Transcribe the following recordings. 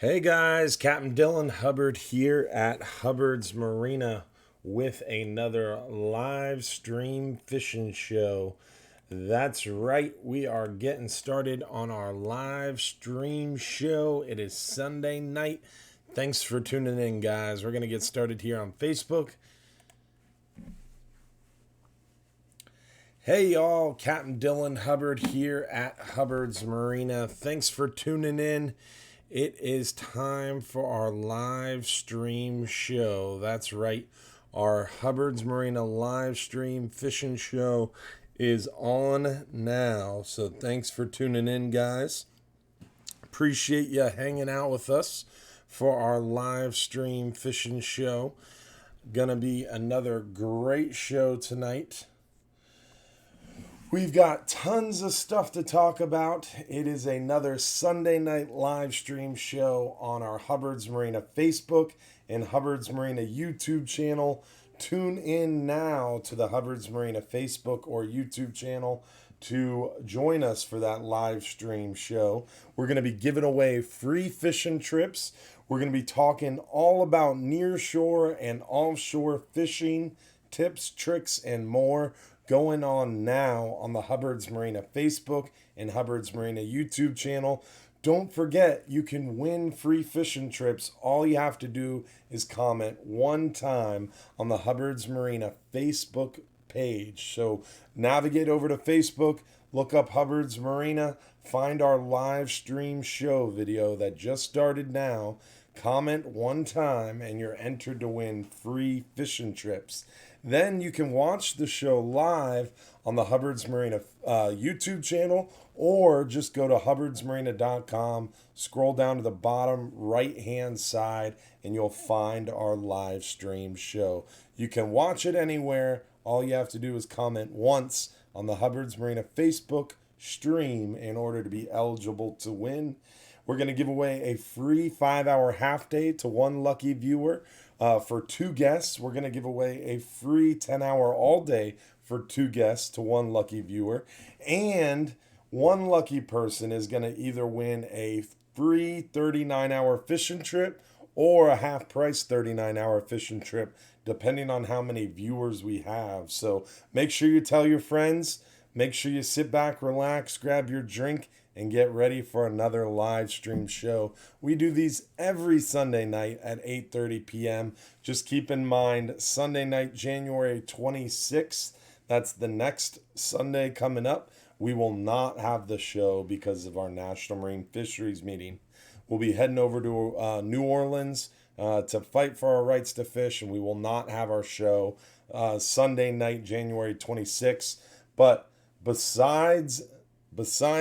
Hey guys, Captain Dylan Hubbard here at Hubbard's Marina with another live stream fishing show. That's right, we are getting started on our live stream show. It is Sunday night. Thanks for tuning in, guys. We're going to get started here on Facebook. Hey y'all, Captain Dylan Hubbard here at Hubbard's Marina. Thanks for tuning in. It is time for our live stream show. That's right, our Hubbard's Marina live stream fishing show is on now. So thanks for tuning in, guys. Appreciate you hanging out with us for our live stream fishing show. Gonna be another great show tonight. We've got tons of stuff to talk about. It is another Sunday night live stream show on our Hubbard's Marina Facebook and Hubbard's Marina YouTube channel. Tune in now to the Hubbard's Marina Facebook or YouTube channel to join us for that live stream show. We're going to be giving away free fishing trips. We're going to be talking all about nearshore and offshore fishing tips, tricks, and more going on now on the Hubbard's Marina Facebook and Hubbard's Marina YouTube channel. Don't forget, you can win free fishing trips. All you have to do is comment one time on the Hubbard's Marina Facebook page. So navigate over to Facebook, look up Hubbard's Marina, find our live stream show video that just started now. Comment one time and you're entered to win free fishing trips. Then you can watch the show live on the Hubbard's Marina YouTube channel, or just go to hubbardsmarina.com, scroll down to the bottom right-hand side, and you'll find our live stream show. You can watch it anywhere. All you have to do is comment once on the Hubbard's Marina Facebook stream in order to be eligible to win. We're going to give away a free 5-hour half day to one lucky viewer. For 2 guests, we're going to give away a free 10-hour all day for 2 guests to one lucky viewer. And one lucky person is going to either win a free 39-hour fishing trip or a half-price 39-hour fishing trip, depending on how many viewers we have. So make sure you tell your friends. Make sure you sit back, relax, grab your drink, and get ready for another live stream show. We do these every Sunday night at 8:30 p.m. Just keep in mind, Sunday night, January 26th, that's the next Sunday coming up, we will not have the show because of our National Marine Fisheries meeting. We'll be heading over to New Orleans to fight for our rights to fish, and we will not have our show Sunday night, January 26th. But besides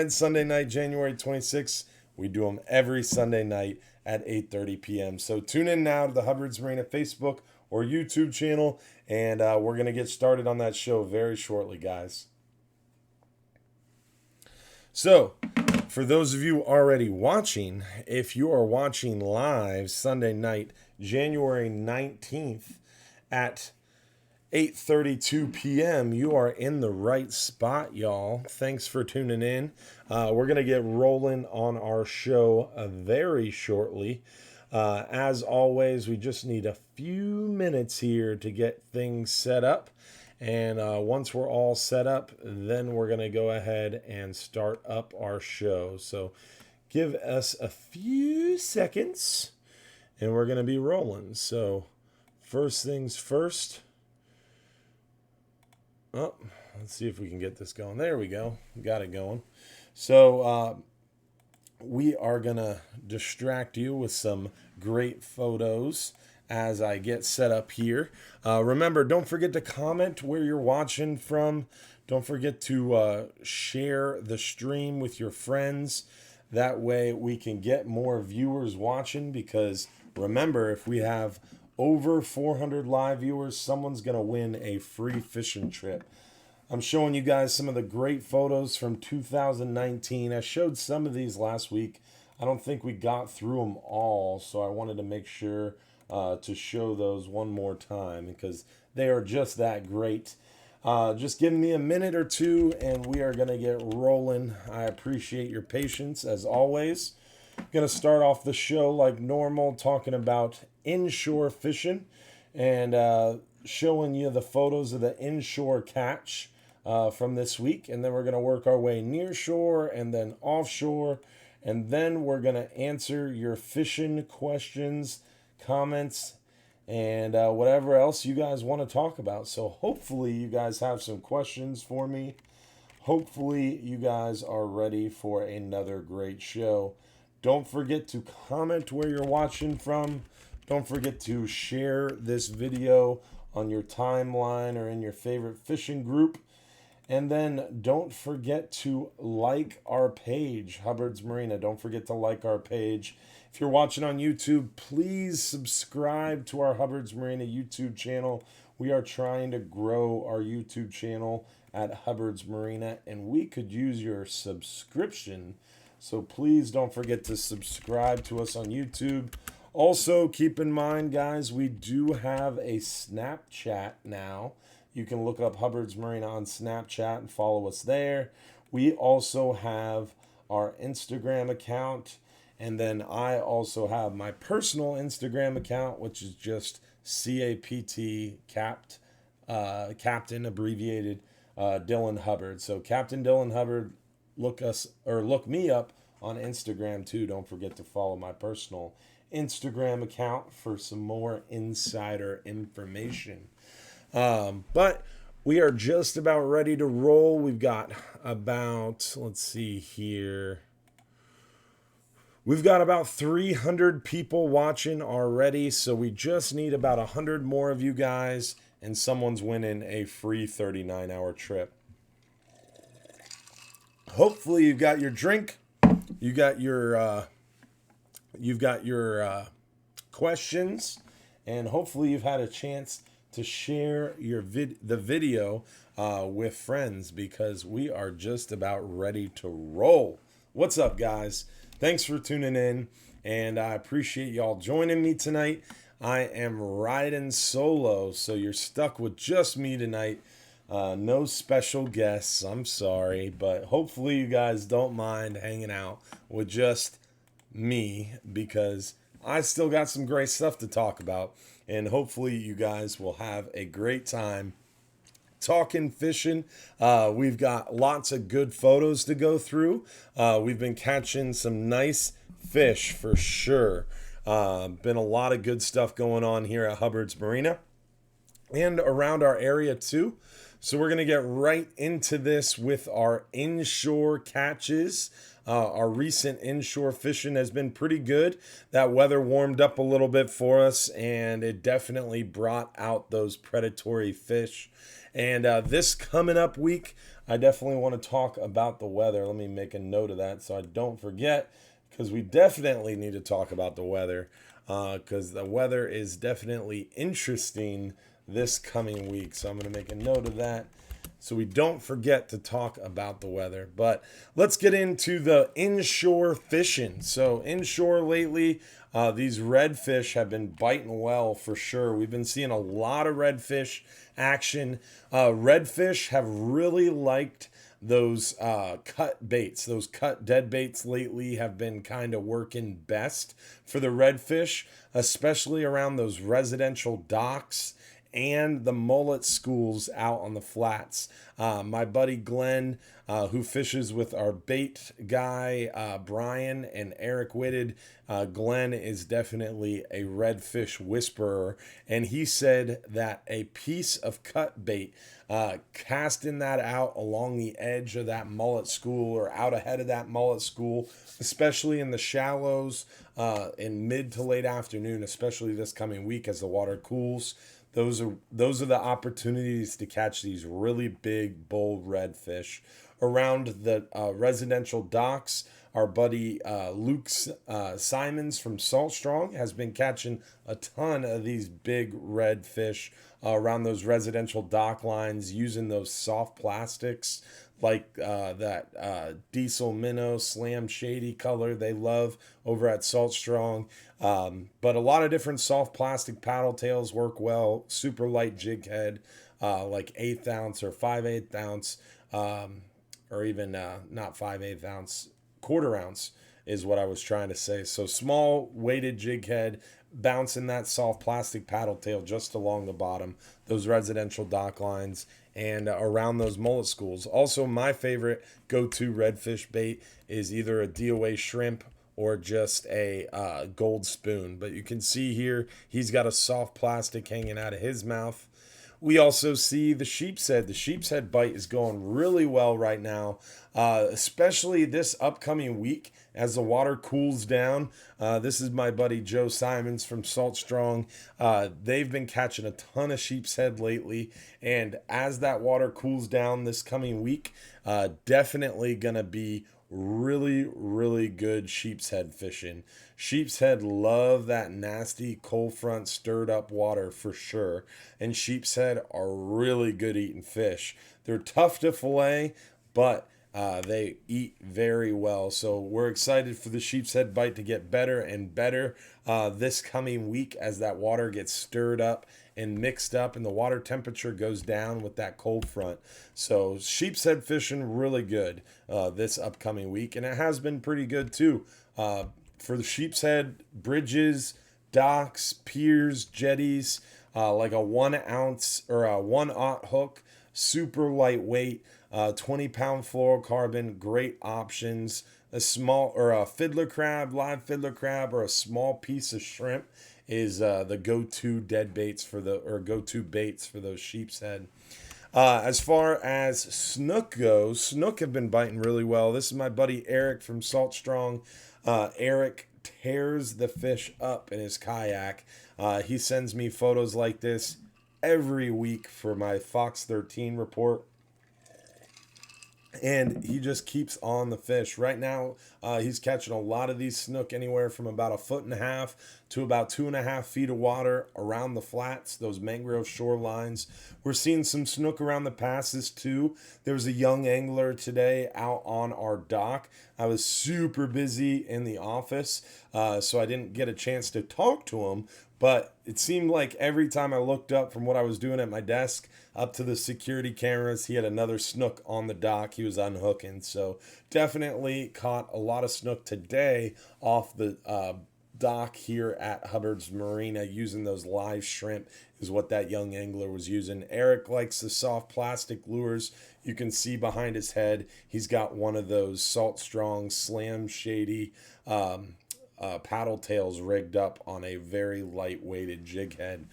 Sunday night, January 26th, we do them every Sunday night at 8:30 p.m. So tune in now to the Hubbard's Marina Facebook or YouTube channel, and we're going to get started on that show very shortly, guys. So, for those of you already watching, if you are watching live Sunday night, January 19th at 8:32 p.m., you are in the right spot, y'all. Thanks for tuning in. We're going to get rolling on our show very shortly. As always, we just need a few minutes here to get things set up. And once we're all set up, then we're going to go ahead and start up our show. So give us a few seconds, and we're going to be rolling. So first things first. Oh, let's see if we can get this going. There we go. Got it going. So we are going to distract you with some great photos as I get set up here. Remember, don't forget to comment where you're watching from. Don't forget to share the stream with your friends. That way we can get more viewers watching, because remember, if we have over 400 live viewers, someone's going to win a free fishing trip. I'm showing you guys some of the great photos from 2019. I showed some of these last week. I don't think we got through them all, so I wanted to make sure to show those one more time because they are just that great. Just give me a minute or two and we are going to get rolling. I appreciate your patience as always. Going to start off the show like normal, talking about inshore fishing and showing you the photos of the inshore catch from this week. And then we're going to work our way nearshore and then offshore. And then we're going to answer your fishing questions, comments, and whatever else you guys want to talk about. So hopefully you guys have some questions for me. Hopefully you guys are ready for another great show. Don't forget to comment where you're watching from. Don't forget to share this video on your timeline or in your favorite fishing group. And then don't forget to like our page, Hubbard's Marina. Don't forget to like our page. If you're watching on YouTube, please subscribe to our Hubbard's Marina YouTube channel. We are trying to grow our YouTube channel at Hubbard's Marina, and we could use your subscription. So please don't forget to subscribe to us on YouTube. Also, keep in mind, guys, we do have a Snapchat now. You can look up Hubbard's Marina on Snapchat and follow us there. We also have our Instagram account. And then I also have my personal Instagram account, which is just CAPT, Captain abbreviated, Dylan Hubbard. So Captain Dylan Hubbard, look me up on Instagram too. Don't forget to follow my personal Instagram account for some more insider information. But we are just about ready to roll. We've got about, let's see here. We've got about 300 people watching already, so we just need about 100 more of you guys, and someone's winning a free 39-hour trip. Hopefully you've got your drink, you've got your questions, and hopefully you've had a chance to share the video with friends, because we are just about ready to roll. What's up, guys? Thanks for tuning in, and I appreciate y'all joining me tonight. I am riding solo, so you're stuck with just me tonight. No special guests, I'm sorry, but hopefully you guys don't mind hanging out with just me, because I still got some great stuff to talk about, and hopefully you guys will have a great time talking fishing. We've got lots of good photos to go through. We've been catching some nice fish for sure. Been a lot of good stuff going on here at Hubbard's Marina and around our area too. So we're going to get right into this with our inshore catches. Our recent inshore fishing has been pretty good. That weather warmed up a little bit for us, and it definitely brought out those predatory fish. And this coming up week, I definitely want to talk about the weather. Let me make a note of that so I don't forget, because we definitely need to talk about the weather, because the weather is definitely interesting this coming week. So I'm going to make a note of that so we don't forget to talk about the weather. But let's get into the inshore fishing. So inshore lately, these redfish have been biting well for sure. We've been seeing a lot of redfish action. Redfish have really liked those cut baits. Those cut dead baits lately have been kind of working best for the redfish, especially around those residential docks and the mullet schools out on the flats. My buddy Glenn, who fishes with our bait guy, Brian and Eric Whitted, Glenn is definitely a redfish whisperer. And he said that a piece of cut bait, casting that out along the edge of that mullet school or out ahead of that mullet school, especially in the shallows in mid to late afternoon, especially this coming week as the water cools, those are the opportunities to catch these really big, bold redfish. Around the residential docks, our buddy Luke Simons from Salt Strong has been catching a ton of these big redfish around those residential dock lines using those soft plastics like that diesel minnow slam shady color they love over at Salt Strong. But a lot of different soft plastic paddle tails work well. Super light jig head, like 1/8 ounce or 5/8 ounce, or even not 5/8 ounce, 1/4 ounce is what I was trying to say. So small weighted jig head, bouncing that soft plastic paddle tail just along the bottom, those residential dock lines, and around those mullet schools. Also, my favorite go-to redfish bait is either a DOA shrimp or just a gold spoon. But you can see here, he's got a soft plastic hanging out of his mouth. We also see the sheep's head. The sheep's head bite is going really well right now, especially this upcoming week as the water cools down. This is my buddy Joe Simons from Salt Strong. They've been catching a ton of sheep's head lately, and as that water cools down this coming week, definitely going to be really good sheep's head fishing. Sheep's head love that nasty cold front stirred up water for sure, and sheep's head are really good eating fish. They're tough to fillet, but they eat very well. So we're excited for the sheep's head bite to get better and better this coming week as that water gets stirred up and mixed up and the water temperature goes down with that cold front. So sheep's head fishing really good this upcoming week, and it has been pretty good too. For the sheep's head, bridges, docks, piers, jetties, like a 1 ounce or a 1/0 hook, super lightweight, 20-pound fluorocarbon, great options. A small or a fiddler crab, live fiddler crab, or a small piece of shrimp is the go-to dead baits for go-to baits for those sheep's head. As far as snook goes, snook have been biting really well. This is my buddy Eric from Salt Strong. Eric tears the fish up in his kayak. He sends me photos like this every week for my Fox 13 report. And he just keeps on the fish. Right now, he's catching a lot of these snook, anywhere from about 1.5 feet to about 2.5 feet of water around the flats, those mangrove shorelines. We're seeing some snook around the passes too. There was a young angler today out on our dock. I was super busy in the office, so I didn't get a chance to talk to him. But it seemed like every time I looked up from what I was doing at my desk up to the security cameras, he had another snook on the dock he was unhooking. So definitely caught a lot of snook today off the dock here at Hubbard's Marina using those live shrimp is what that young angler was using. Eric likes the soft plastic lures. You can see behind his head, he's got one of those Salt Strong Slam Shady paddle tails rigged up on a very light-weighted jig head.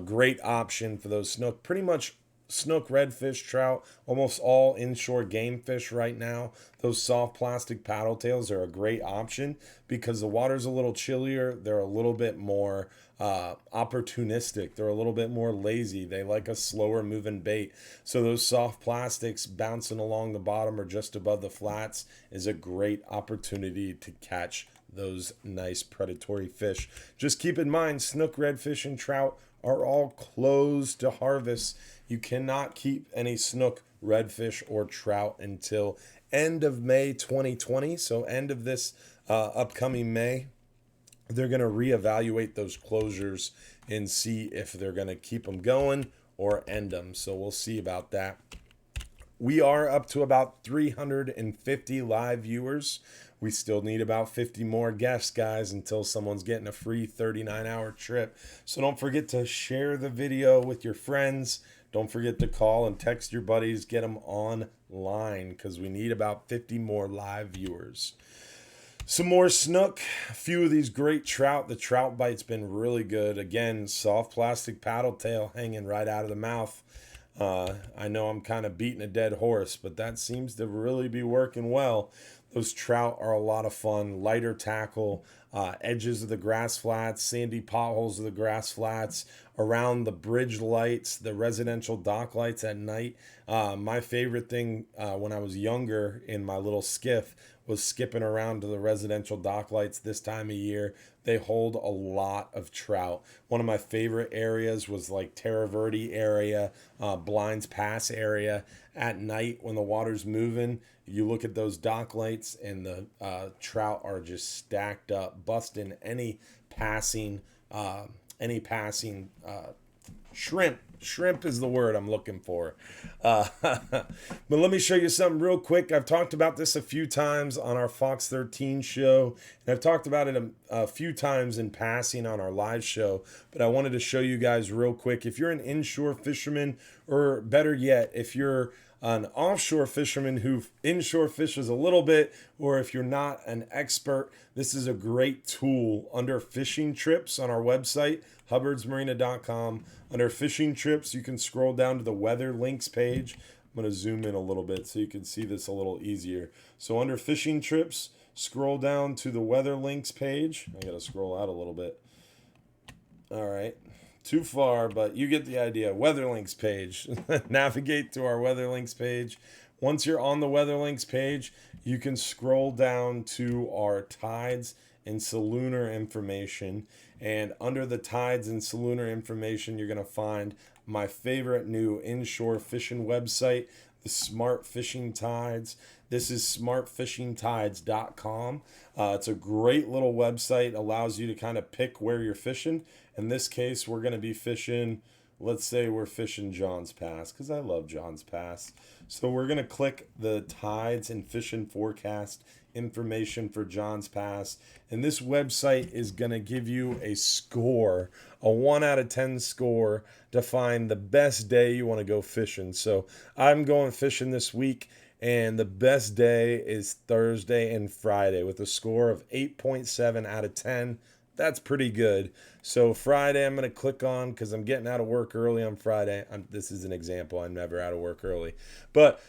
Great option for those snook. Pretty much snook, redfish, trout, almost all inshore game fish right now. Those soft plastic paddle tails are a great option because the water's a little chillier. They're a little bit more opportunistic. They're a little bit more lazy. They like a slower moving bait. So those soft plastics bouncing along the bottom or just above the flats is a great opportunity to catch those nice predatory fish. Just keep in mind, snook, redfish, and trout are all closed to harvest. You cannot keep any snook, redfish, or trout until end of May 2020. So end of this upcoming May, they're going to reevaluate those closures and see if they're going to keep them going or end them. So we'll see about that. We are up to about 350 live viewers. We still need about 50 more guests, guys, until someone's getting a free 39-hour trip. So don't forget to share the video with your friends. Don't forget to call and text your buddies. Get them online because we need about 50 more live viewers. Some more snook. A few of these great trout. The trout bite's been really good. Again, soft plastic paddle tail hanging right out of the mouth. I know I'm kind of beating a dead horse, but that seems to really be working well. Those trout are a lot of fun. Lighter tackle, edges of the grass flats, sandy potholes of the grass flats, around the bridge lights, the residential dock lights at night. My favorite thing when I was younger in my little skiff was skipping around to the residential dock lights this time of year. They hold a lot of trout. One of my favorite areas was like Terra Verde area, Blinds Pass area. At night when the water's moving, you look at those dock lights and the trout are just stacked up, busting any passing Shrimp. Shrimp is the word I'm looking for. But let me show you something real quick. I've talked about this a few times on our Fox 13 show, and I've talked about it a few times in passing on our live show, but I wanted to show you guys real quick. If you're an inshore fisherman, or better yet, if you're an offshore fisherman who inshore fishes a little bit, or if you're not an expert, this is a great tool under fishing trips on our website, hubbardsmarina.com. Under fishing trips, you can scroll down to the weather links page. I'm going to zoom in a little bit so you can see this a little easier. So under fishing trips, scroll down to the weather links page. I got to scroll out a little bit. All right. Too far, but you get the idea. Weather links page. Navigate to our weather links page. Once you're on the weather links page, you can scroll down to our tides and salooner information. And under the tides and salooner information, you're going to find my favorite new inshore fishing website, the Smart Fishing Tides. This is smartfishingtides.com. It's a great little website, allows you to kind of pick where you're fishing. In this case, we're going to be fishing, let's say we're fishing John's Pass, because I love John's Pass. So we're going to click the tides and fishing forecast information for John's Pass. And this website is going to give you a score, a 1 out of 10 score to find the best day you want to go fishing. So I'm going fishing this week, and the best day is Thursday and Friday with a score of 8.7 out of 10. That's pretty good. So Friday I'm going to click on, because I'm getting out of work early on Friday. This is an example. I'm never out of work early. But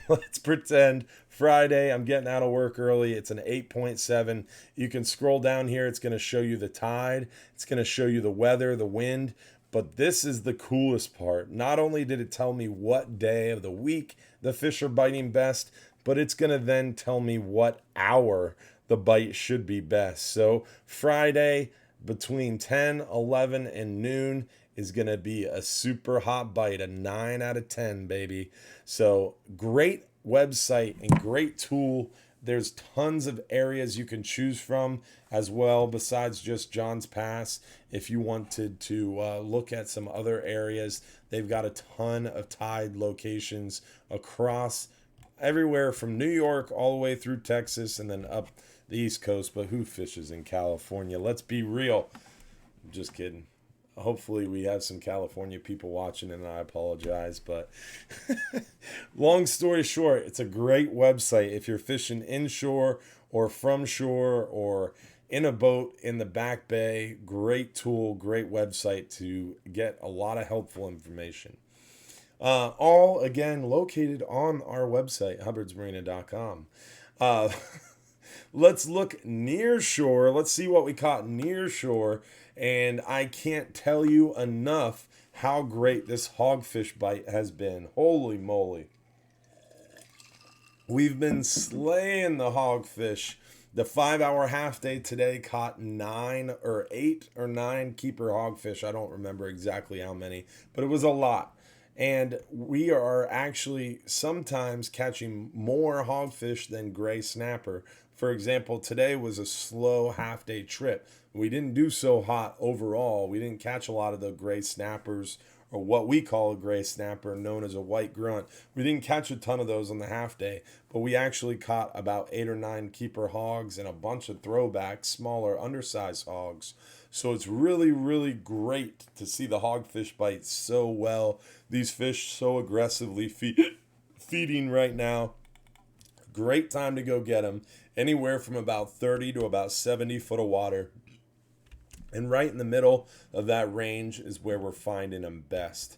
let's pretend Friday I'm getting out of work early. It's an 8.7. You can scroll down here. It's going to show you the tide. It's going to show you the weather, the wind. But this is the coolest part. Not only did it tell me what day of the week the fish are biting best, but it's going to then tell me what hour the bite should be best. So Friday between 10, 11, and noon is going to be a super hot bite, a 9 out of 10, baby. So great website and great tool. There's tons of areas you can choose from as well, besides just John's Pass. If you wanted to look at some other areas, they've got a ton of tide locations across everywhere from New York all the way through Texas and then up the East Coast. But who fishes in California? Let's be real. I'm just kidding. Hopefully we have some California people watching, and I apologize, but long story short, it's a great website if you're fishing inshore or from shore or in a boat in the back bay. Great tool, great website to get a lot of helpful information. All again located on our website, hubbardsmarina.com. Let's look near shore. Let's see what we caught near shore. And I can't tell you enough how great this hogfish bite has been. Holy moly. We've been slaying the hogfish. The 5-hour half day today caught 8 or 9 keeper hogfish. I don't remember exactly how many, but it was a lot. And we are actually sometimes catching more hogfish than gray snapper. For example, today was a slow half-day trip. We didn't do so hot overall. We didn't catch a lot of the gray snappers, or what we call a gray snapper, known as a white grunt. We didn't catch a ton of those on the half day, but we actually caught about 8 or 9 keeper hogs and a bunch of throwbacks, smaller, undersized hogs. So it's really, really great to see the hogfish bite so well. These fish so aggressively feeding right now. Great time to go get them. Anywhere from about 30 to about 70 foot of water. And right in the middle of that range is where we're finding them best.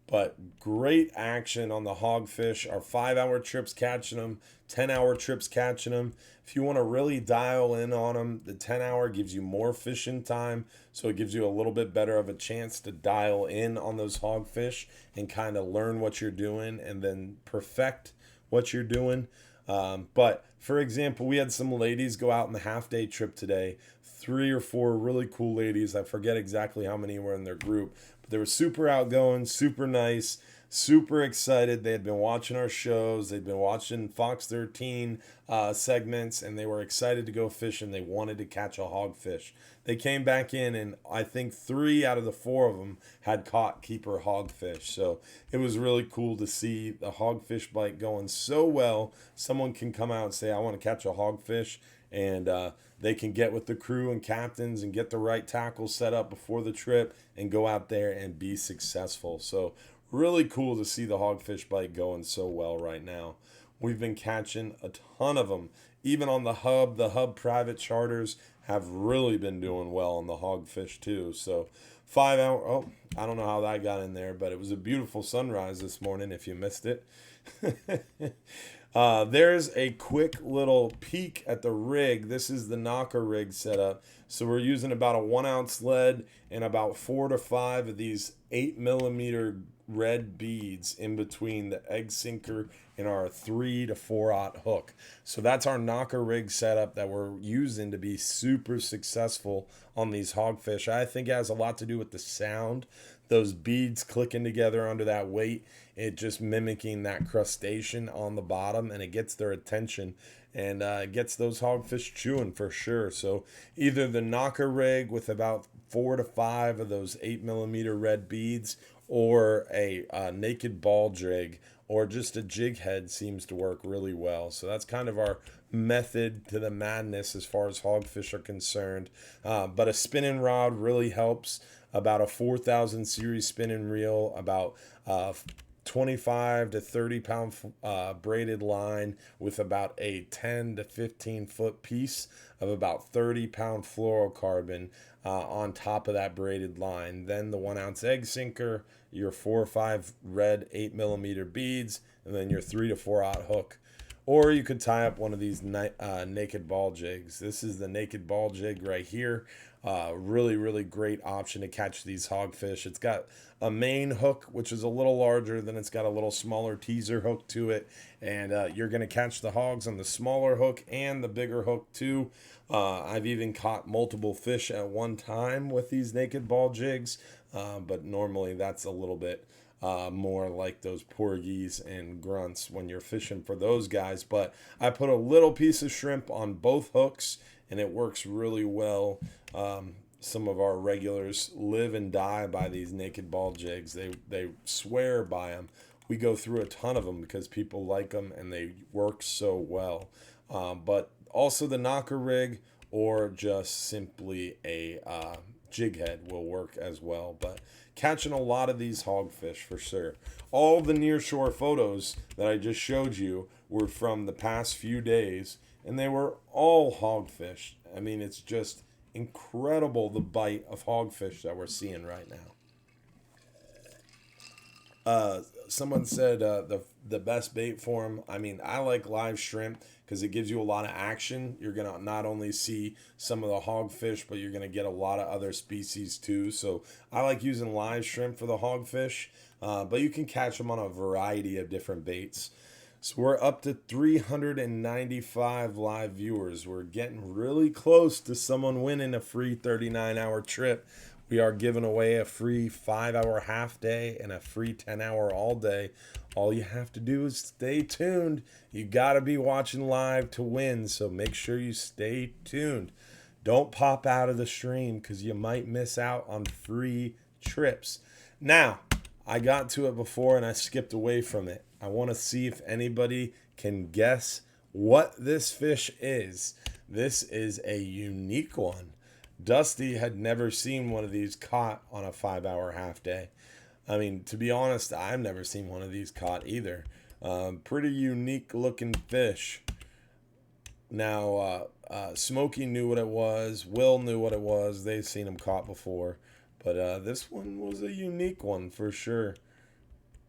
But great action on the hogfish. Our 5-hour trips catching them, 10-hour trips catching them. If you want to really dial in on them, the 10-hour gives you more fishing time. So it gives you a little bit better of a chance to dial in on those hogfish and kind of learn what you're doing and then perfect what you're doing. But for example, we had some ladies go out on the half-day trip today. 3 or 4 really cool ladies. I forget exactly how many were in their group, but they were super outgoing, super nice. super excited. They had been watching our shows. They'd been watching Fox 13 segments, and they were excited to go fishing. They wanted to catch a hogfish. They came back in, and I think 3 out of the 4 of them had caught keeper hogfish. So it was really cool to see the hogfish bite going so well. Someone can come out and say, I want to catch a hogfish, and they can get with the crew and captains and get the right tackle set up before the trip and go out there and be successful. So really cool to see the hogfish bite going so well right now. We've been catching a ton of them. Even on the Hub private charters have really been doing well on the hogfish too. So 5 hour, oh, I don't know how that got in there, but it was a beautiful sunrise this morning if you missed it. There's a quick little peek at the rig. This is the knocker rig setup. So we're using about a 1 ounce lead and about 4 to 5 of these 8mm red beads in between the egg sinker and our 3 to 4/0 hook. So that's our knocker rig setup that we're using to be super successful on these hogfish. I think it has a lot to do with the sound. Those beads clicking together under that weight, it just mimicking that crustacean on the bottom, and it gets their attention and gets those hogfish chewing for sure. So either the knocker rig with about 4 to 5 of those 8mm red beads, or a naked ball jig, or just a jig head seems to work really well. So that's kind of our method to the madness as far as hogfish are concerned. But a spinning rod really helps. About a 4,000 series spinning reel, about 25 to 30 pound braided line with about a 10 to 15 foot piece of about 30 pound fluorocarbon on top of that braided line. Then the 1 ounce egg sinker, your 4 or 5 red 8mm beads, and then your 3 to 4/0 hook. Or you could tie up one of these naked ball jigs. This is the naked ball jig right here. Really, really great option to catch these hogfish. It's got a main hook, which is a little larger, then it's got a little smaller teaser hook to it. And you're going to catch the hogs on the smaller hook and the bigger hook too. I've even caught multiple fish at one time with these naked ball jigs. But normally that's a little bit more like those porgies and grunts when you're fishing for those guys. But I put a little piece of shrimp on both hooks, and it works really well. Some of our regulars live and die by these naked ball jigs. They swear by them. We go through a ton of them because people like them and they work so well. But also the knocker rig, or just simply a jig head will work as well. But catching a lot of these hogfish for sure. All the Nearshore photos that I just showed you were from the past few days, and they were all hogfish. I mean, it's just incredible the bite of hogfish that we're seeing right now. Someone said the best bait for them. I mean, I like live shrimp because it gives you a lot of action. You're going to not only see some of the hogfish, but you're going to get a lot of other species too. So I like using live shrimp for the hogfish, but you can catch them on a variety of different baits. So we're up to 395 live viewers. We're getting really close to someone winning a free 39-hour trip. We are giving away a free 5-hour half day and a free 10-hour all day. All you have to do is stay tuned. You got to be watching live to win, so make sure you stay tuned. Don't pop out of the stream because you might miss out on free trips. Now, I got to it before and I skipped away from it. I want to see if anybody can guess what this fish is. This is a unique one. Dusty had never seen one of these caught on a 5-hour half day. I mean, to be honest, I've never seen one of these caught either. Pretty unique looking fish. Now, Smokey knew what it was. Will knew what it was. They've seen him caught before. But this one was a unique one for sure.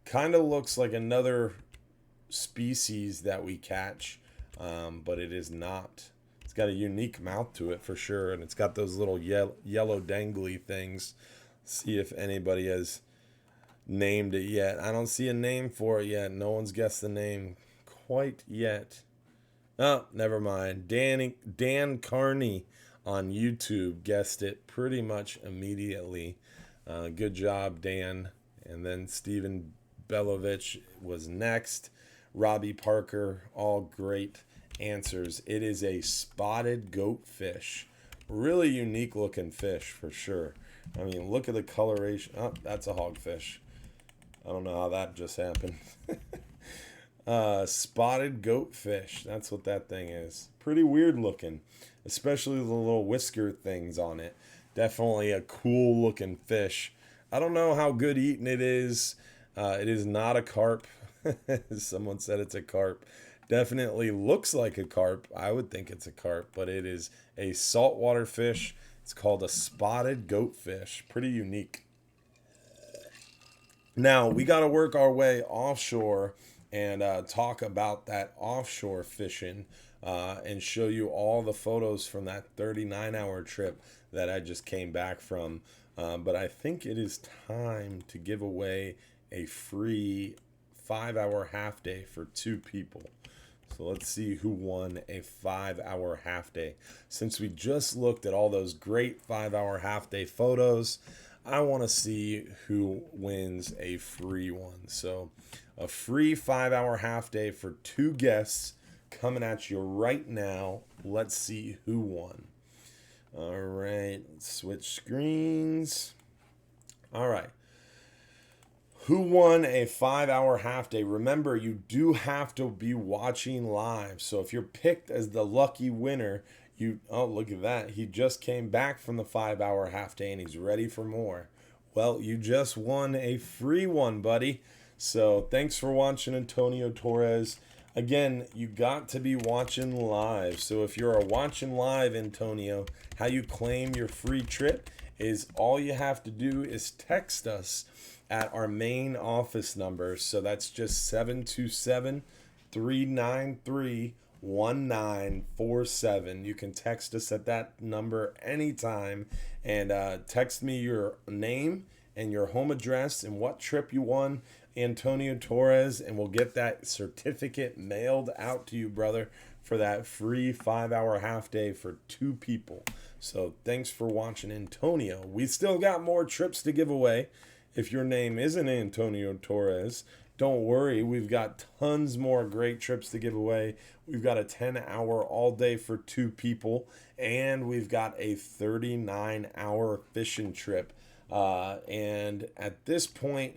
Kind of looks like another species that we catch, but it is not. It's got a unique mouth to it for sure, and it's got those little yellow dangly things. See if anybody has named it yet. I don't see a name for it yet. No one's guessed the name quite yet. Oh, never mind. Dan Carney on YouTube guessed it pretty much immediately. Good job, Dan. And then Stephen Belovich was next. Robbie Parker, all great answers. It is a spotted goatfish. Really unique looking fish for sure. I mean, look at the coloration. Oh, that's a hogfish. I don't know how that just happened. Spotted goatfish. That's what that thing is. Pretty weird looking, especially the little whisker things on it. Definitely a cool looking fish. I don't know how good eating it is. It is not a carp. Someone said it's a carp. Definitely looks like a carp. I would think it's a carp, but it is a saltwater fish. It's called a spotted goatfish. Pretty unique. Now, we got to work our way offshore and talk about that offshore fishing and show you all the photos from that 39-hour trip that I just came back from. But I think it is time to give away a free 5-hour half day for 2 people. So let's see who won a 5-hour half day. Since we just looked at all those great 5-hour half day photos, I want to see who wins a free one. So a free 5-hour half day for 2 guests coming at you right now. Let's see who won. All right, let's switch screens. All right. Who won a 5-hour half day? Remember, you do have to be watching live. So if you're picked as the lucky winner, oh, look at that. He just came back from the 5-hour half day and he's ready for more. Well, you just won a free one, buddy. So thanks for watching, Antonio Torres. Again, you got to be watching live. So if you're watching live, Antonio, how you claim your free trip is all you have to do is text us at our main office number. So that's just 727-393-1947. You can text us at that number anytime and text me your name and your home address and what trip you won, Antonio Torres, and we'll get that certificate mailed out to you, brother, for that free 5-hour half day for 2 people. So thanks for watching, Antonio. We still got more trips to give away. If your name isn't Antonio Torres, don't worry. We've got tons more great trips to give away. We've got a 10-hour all day for 2 people, and we've got a 39-hour fishing trip. And at this point,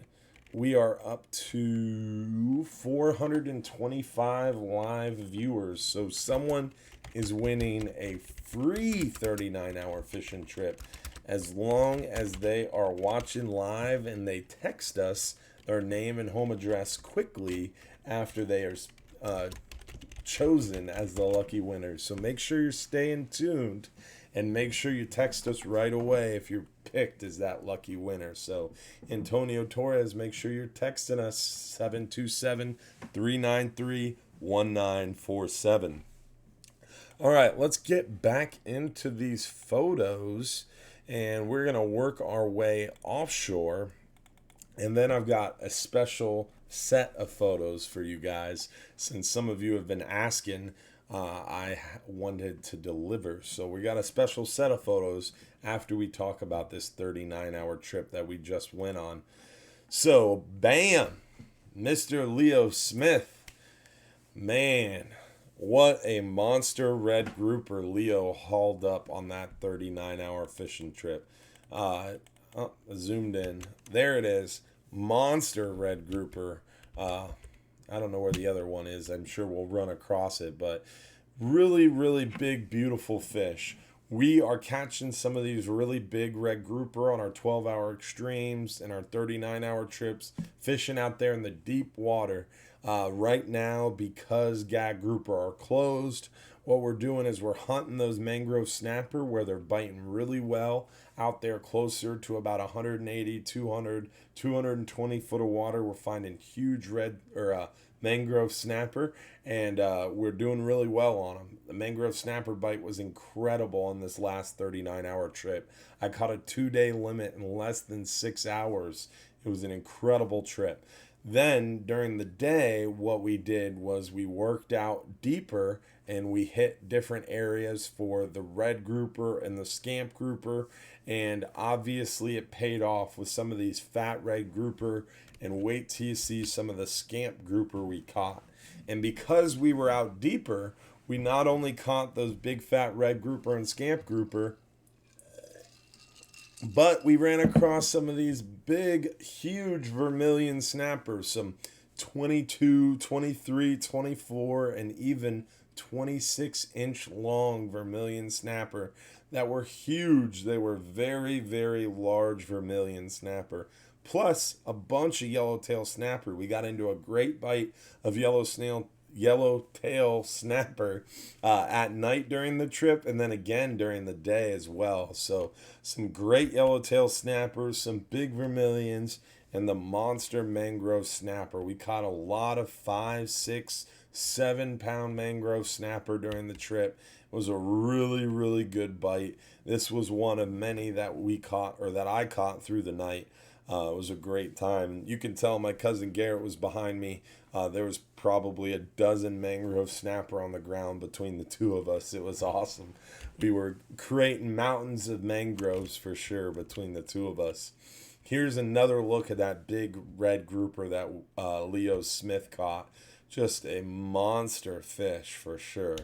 we are up to 425 live viewers. So someone is winning a free 39-hour fishing trip as long as they are watching live and they text us their name and home address quickly after they are chosen as the lucky winners. So make sure you're staying tuned and make sure you text us right away if you're picked as that lucky winner. So Antonio Torres, make sure you're texting us 727-393-1947. All right, let's get back into these photos and we're going to work our way offshore. And then I've got a special set of photos for you guys. Since some of you have been asking, I wanted to deliver. So we got a special set of photos after we talk about this 39-hour trip that we just went on. So, bam! Mr. Leo Smith. Man, what a monster red grouper Leo hauled up on that 39-hour fishing trip. Zoomed in. There it is. Monster red grouper. I don't know where the other one is. I'm sure we'll run across it, but really, really big, beautiful fish. We are catching some of these really big red grouper on our 12-hour extremes and our 39-hour trips, fishing out there in the deep water. Right now, because gag grouper are closed, what we're doing is we're hunting those mangrove snapper where they're biting really well out there closer to about 180, 200, 220 foot of water. We're finding huge red or mangrove snapper, and we're doing really well on them. The mangrove snapper bite was incredible on this last 39-hour trip. I caught a 2-day limit in less than 6 hours. It was an incredible trip. Then during the day, what we did was we worked out deeper and we hit different areas for the red grouper and the scamp grouper, and obviously it paid off with some of these fat red grouper, and wait till you see some of the scamp grouper we caught. And because we were out deeper, we not only caught those big fat red grouper and scamp grouper, but we ran across some of these big, huge vermilion snappers, some 22, 23, 24, and even 26-inch long vermilion snapper that were huge. They were very, very large vermilion snapper. Plus a bunch of yellowtail snapper. We got into a great bite of yellowtail snapper at night during the trip, and then again during the day as well. So some great yellowtail snappers, some big vermilions, and the monster mangrove snapper. We caught a lot of 5, 6, 7 pound mangrove snapper during the trip. It was a really, really good bite. This was one of many that we caught, or that I caught through the night. It was a great time. You can tell my cousin Garrett was behind me. There was probably a dozen mangrove snapper on the ground between the two of us. It was awesome. We were creating mountains of mangroves for sure between the two of us. Here's another look at that big red grouper that Leo Smith caught. Just a monster fish for sure.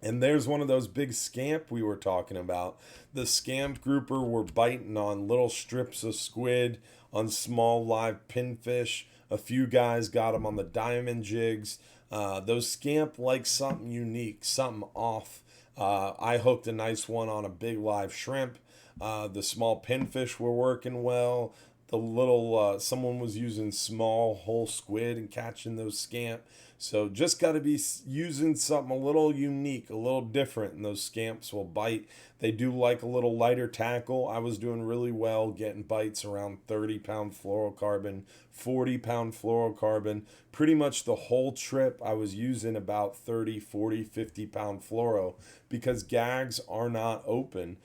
And there's one of those big scamp we were talking about. The scamp grouper were biting on little strips of squid, on small live pinfish. A few guys got them on the diamond jigs. Those scamp like something unique, something off. I hooked a nice one on a big live shrimp. The small pinfish were working well. The little, someone was using small whole squid and catching those scamp. So just got to be using something a little unique, a little different, and those scamps will bite. They do like a little lighter tackle. I was doing really well getting bites around 30-pound fluorocarbon, 40-pound fluorocarbon. Pretty much the whole trip I was using about 30, 40, 50-pound fluoro because gags are not open.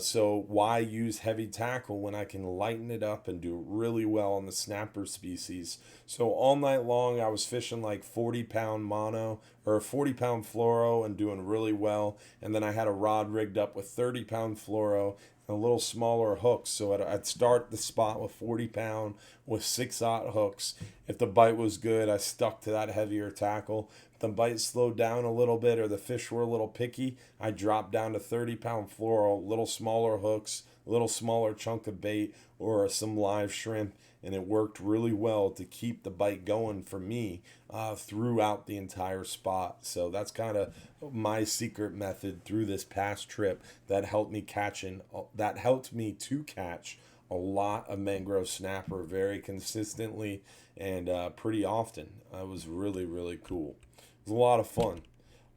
So why use heavy tackle when I can lighten it up and do really well on the snapper species? So all night long I was fishing like 40-pound mono or 40-pound fluoro and doing really well. And then I had a rod rigged up with 30-pound fluoro and a little smaller hooks. So I'd start the spot with 40-pound with 6/0 hooks. If the bite was good, I stuck to that heavier tackle. If the bite slowed down a little bit or the fish were a little picky, I dropped down to 30-pound fluoro, little smaller hooks, a little smaller chunk of bait, or some live shrimp. And it worked really well to keep the bite going for me throughout the entire spot. So that's kind of my secret method through this past trip that helped me to catch a lot of mangrove snapper very consistently and pretty often. It was really, really cool. It was a lot of fun.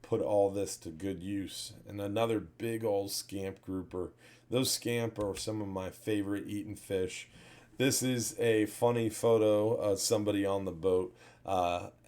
Put all this to good use. And another big old scamp grouper. Those scamp are some of my favorite eating fish. This is a funny photo of somebody on the boat.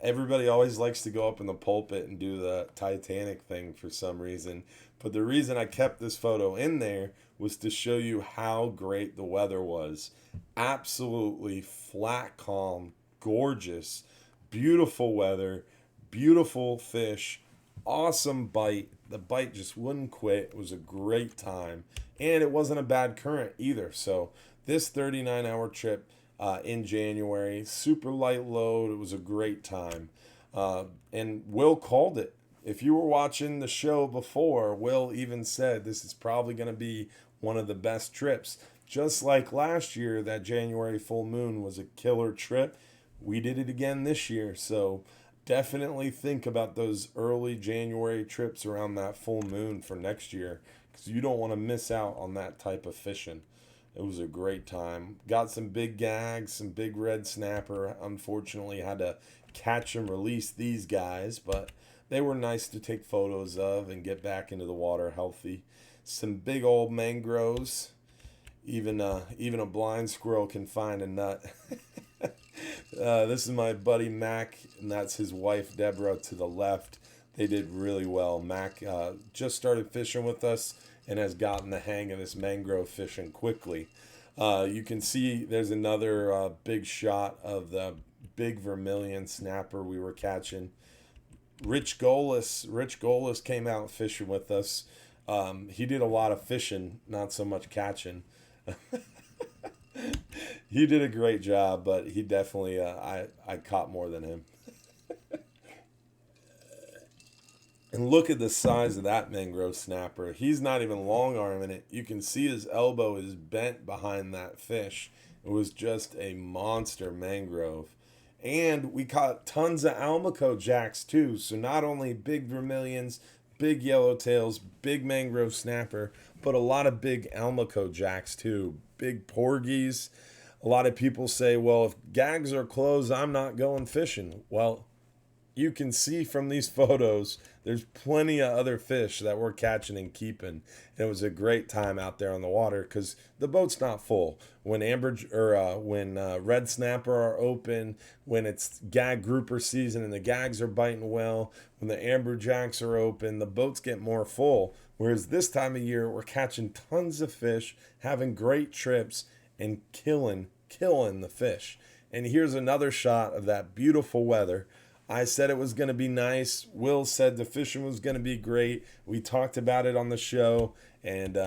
Everybody always likes to go up in the pulpit and do the Titanic thing for some reason. But the reason I kept this photo in there was to show you how great the weather was. Absolutely flat, calm, gorgeous, beautiful weather, beautiful fish, awesome bite. The bite just wouldn't quit. It was a great time. And it wasn't a bad current either. So this 39-hour trip in January, super light load. It was a great time. And Will called it. If you were watching the show before, Will even said this is probably going to be one of the best trips. Just like last year, that January full moon was a killer trip. We did it again this year. So definitely think about those early January trips around that full moon for next year, because you don't want to miss out on that type of fishing. It was a great time. Got some big gags, some big red snapper. Unfortunately, had to catch and release these guys, but they were nice to take photos of and get back into the water healthy. Some big old mangroves. Even a blind squirrel can find a nut. This is my buddy Mac, and that's his wife Deborah to the left. They did really well. Mac just started fishing with us and has gotten the hang of this mangrove fishing quickly. You can see there's another big shot of the big vermilion snapper we were catching. Rich Golis came out fishing with us. He did a lot of fishing, not so much catching. He did a great job, but he definitely I caught more than him. And look at the size of that mangrove snapper. He's not even long arming it. You can see his elbow is bent behind that fish. It was just a monster mangrove. And we caught tons of Almaco jacks too. So not only big vermilions, big yellowtails, big mangrove snapper, but a lot of big Almaco jacks too. Big porgies. A lot of people say, well, if gags are closed, I'm not going fishing. Well, you can see from these photos, there's plenty of other fish that we're catching and keeping. And it was a great time out there on the water because the boat's not full. When red snapper are open, when it's gag grouper season and the gags are biting well, when the amberjacks are open, the boats get more full. Whereas this time of year, we're catching tons of fish, having great trips, and killing the fish. And here's another shot of that beautiful weather. I said it was going to be nice. Will said the fishing was going to be great. We talked about it on the show, and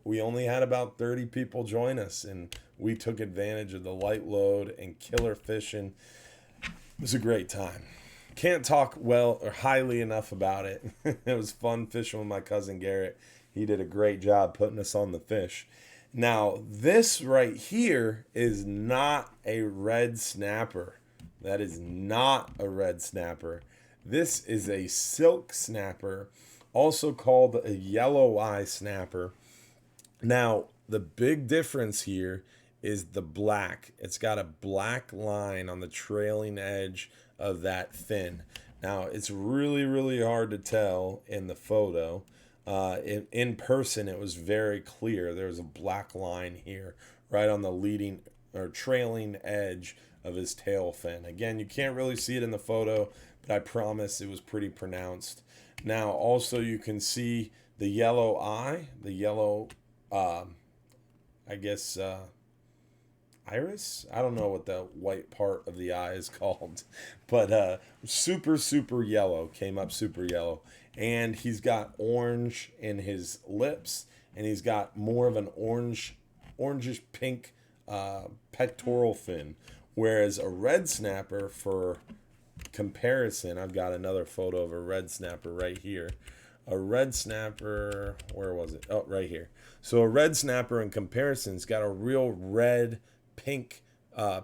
we only had about 30 people join us, and we took advantage of the light load and killer fishing. It was a great time. Can't talk well or highly enough about it. It was fun fishing with my cousin Garrett. He did a great job putting us on the fish. Now, this right here is not a red snapper. That is not a red snapper. This is a silk snapper, also called a yellow eye snapper. Now, the big difference here is the black. It's got a black line on the trailing edge of that fin. Now, it's really, really hard to tell in the photo. In person, it was very clear. There's a black line here right on the leading or trailing edge of his tail fin. Again, you can't really see it in the photo, but I promise it was pretty pronounced. Now, also you can see the yellow eye, the yellow, iris? I don't know what the white part of the eye is called, but super, super yellow, came up super yellow. And he's got orange in his lips, and he's got more of an orangish pink pectoral fin. Whereas a red snapper, for comparison, I've got another photo of a red snapper right here. A red snapper, where was it? Oh, right here. So a red snapper in comparison's got a real red, pink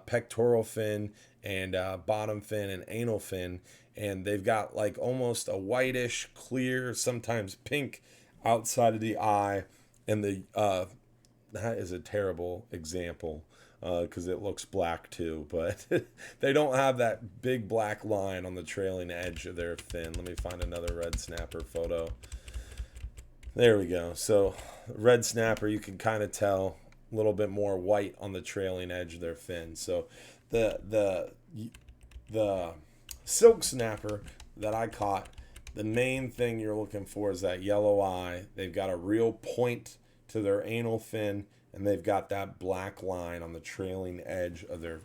pectoral fin and bottom fin and anal fin. And they've got like almost a whitish, clear, sometimes pink outside of the eye. And that is a terrible example, because it looks black too, but they don't have that big black line on the trailing edge of their fin. Let me find another red snapper photo. There we go. So red snapper, you can kind of tell a little bit more white on the trailing edge of their fin. So the silk snapper that I caught, the main thing you're looking for is that yellow eye. They've got a real point to their anal fin, and they've got that black line on the trailing edge of their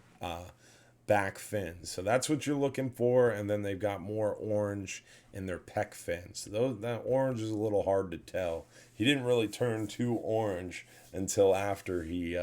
back fins. So that's what you're looking for. And then they've got more orange in their pec fins. So that orange is a little hard to tell. He didn't really turn too orange until after he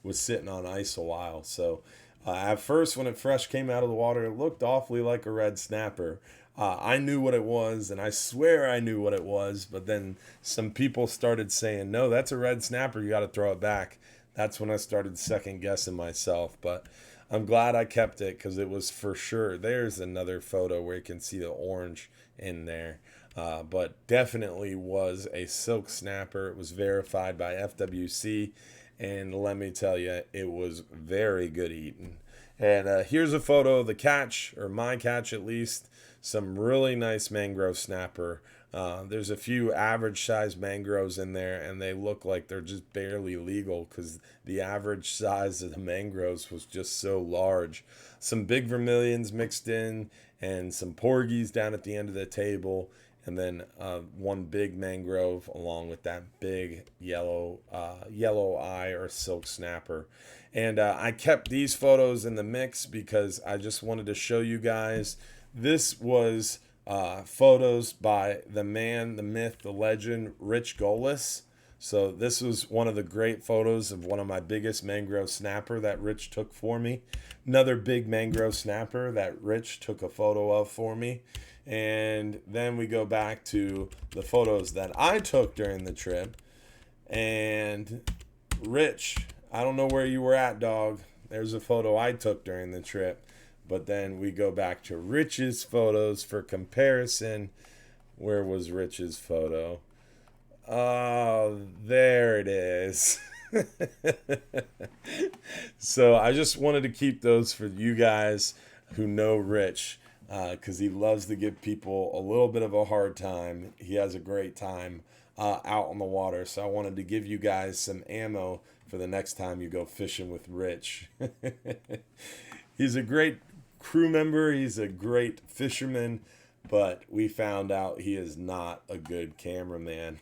was sitting on ice a while. So at first, when it fresh came out of the water, it looked awfully like a red snapper. I knew what it was, and I swear I knew what it was, but then some people started saying, no, that's a red snapper, you got to throw it back. That's when I started second guessing myself, but I'm glad I kept it because it was for sure. There's another photo where you can see the orange in there, but definitely was a silk snapper. It was verified by FWC, and let me tell you, it was very good eating. And here's a photo of the catch, or my catch at least. Some really nice mangrove snapper. There's a few average size mangroves in there, and they look like they're just barely legal because the average size of the mangroves was just so large. Some big vermilions mixed in, and some porgies down at the end of the table, and then one big mangrove along with that big yellow eye or silk snapper. And I kept these photos in the mix because I just wanted to show you guys. This was photos by the man, the myth, the legend, Rich Golis. So this was one of the great photos of one of my biggest mangrove snapper that Rich took for me. Another big mangrove snapper that Rich took a photo of for me. And then we go back to the photos that I took during the trip. And Rich, I don't know where you were at, dog. There's a photo I took during the trip. But then we go back to Rich's photos for comparison. Where was Rich's photo? Oh, there it is. So I just wanted to keep those for you guys who know Rich, because he loves to give people a little bit of a hard time. He has a great time out on the water. So I wanted to give you guys some ammo for the next time you go fishing with Rich. He's a great crew member. He's a great fisherman, but we found out he is not a good cameraman.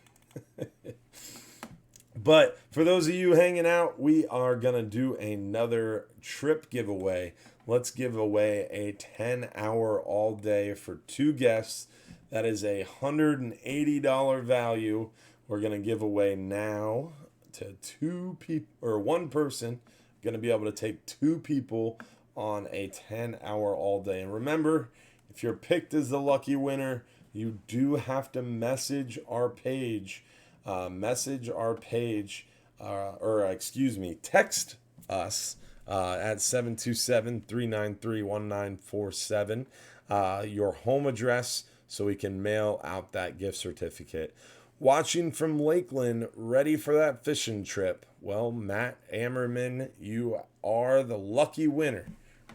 But for those of you hanging out, we are going to do another trip giveaway. Let's give away a 10-hour all day for 2 guests. That is a $180 value. We're going to give away now to 2 people, or 1 person. Going to be able to take 2 people on a 10-hour all day. And remember, if you're picked as the lucky winner, you do have to message our page. Text us at 727-393-1947 your home address so we can mail out that gift certificate. Watching from Lakeland, ready for that fishing trip. Well, Matt Ammerman, you are the lucky winner.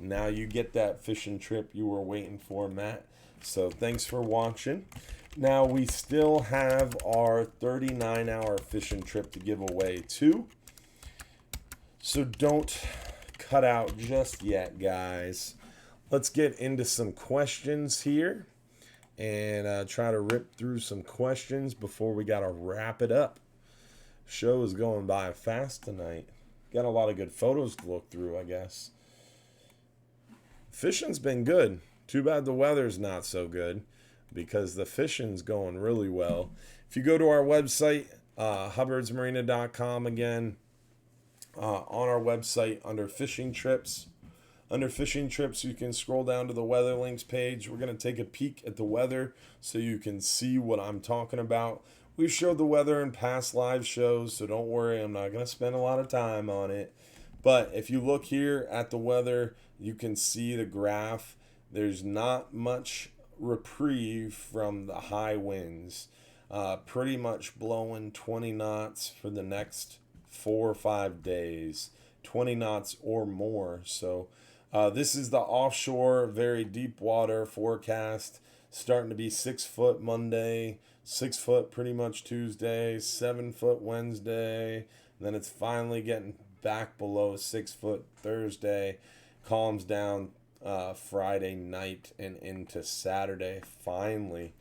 Now you get that fishing trip you were waiting for, Matt. So thanks for watching. Now we still have our 39-hour fishing trip to give away too. So don't cut out just yet, guys. Let's get into some questions here and try to rip through some questions before we got to wrap it up. Show is going by fast tonight. Got a lot of good photos to look through, I guess. Fishing's been good. Too bad the weather's not so good, because the fishing's going really well. If you go to our website, hubbardsmarina.com again, on our website under fishing trips. Under fishing trips, you can scroll down to the weather links page. We're going to take a peek at the weather so you can see what I'm talking about. We've showed the weather in past live shows, so don't worry, I'm not going to spend a lot of time on it. But if you look here at the weather, you can see the graph. There's not much reprieve from the high winds. Pretty much blowing 20 knots for the next 4 or 5 days. 20 knots or more. So this is the offshore, very deep water forecast. Starting to be 6 foot Monday, 6 foot pretty much Tuesday, 7 foot Wednesday. And then it's finally getting back below 6 foot Thursday. Calms down Friday night and into Saturday finally,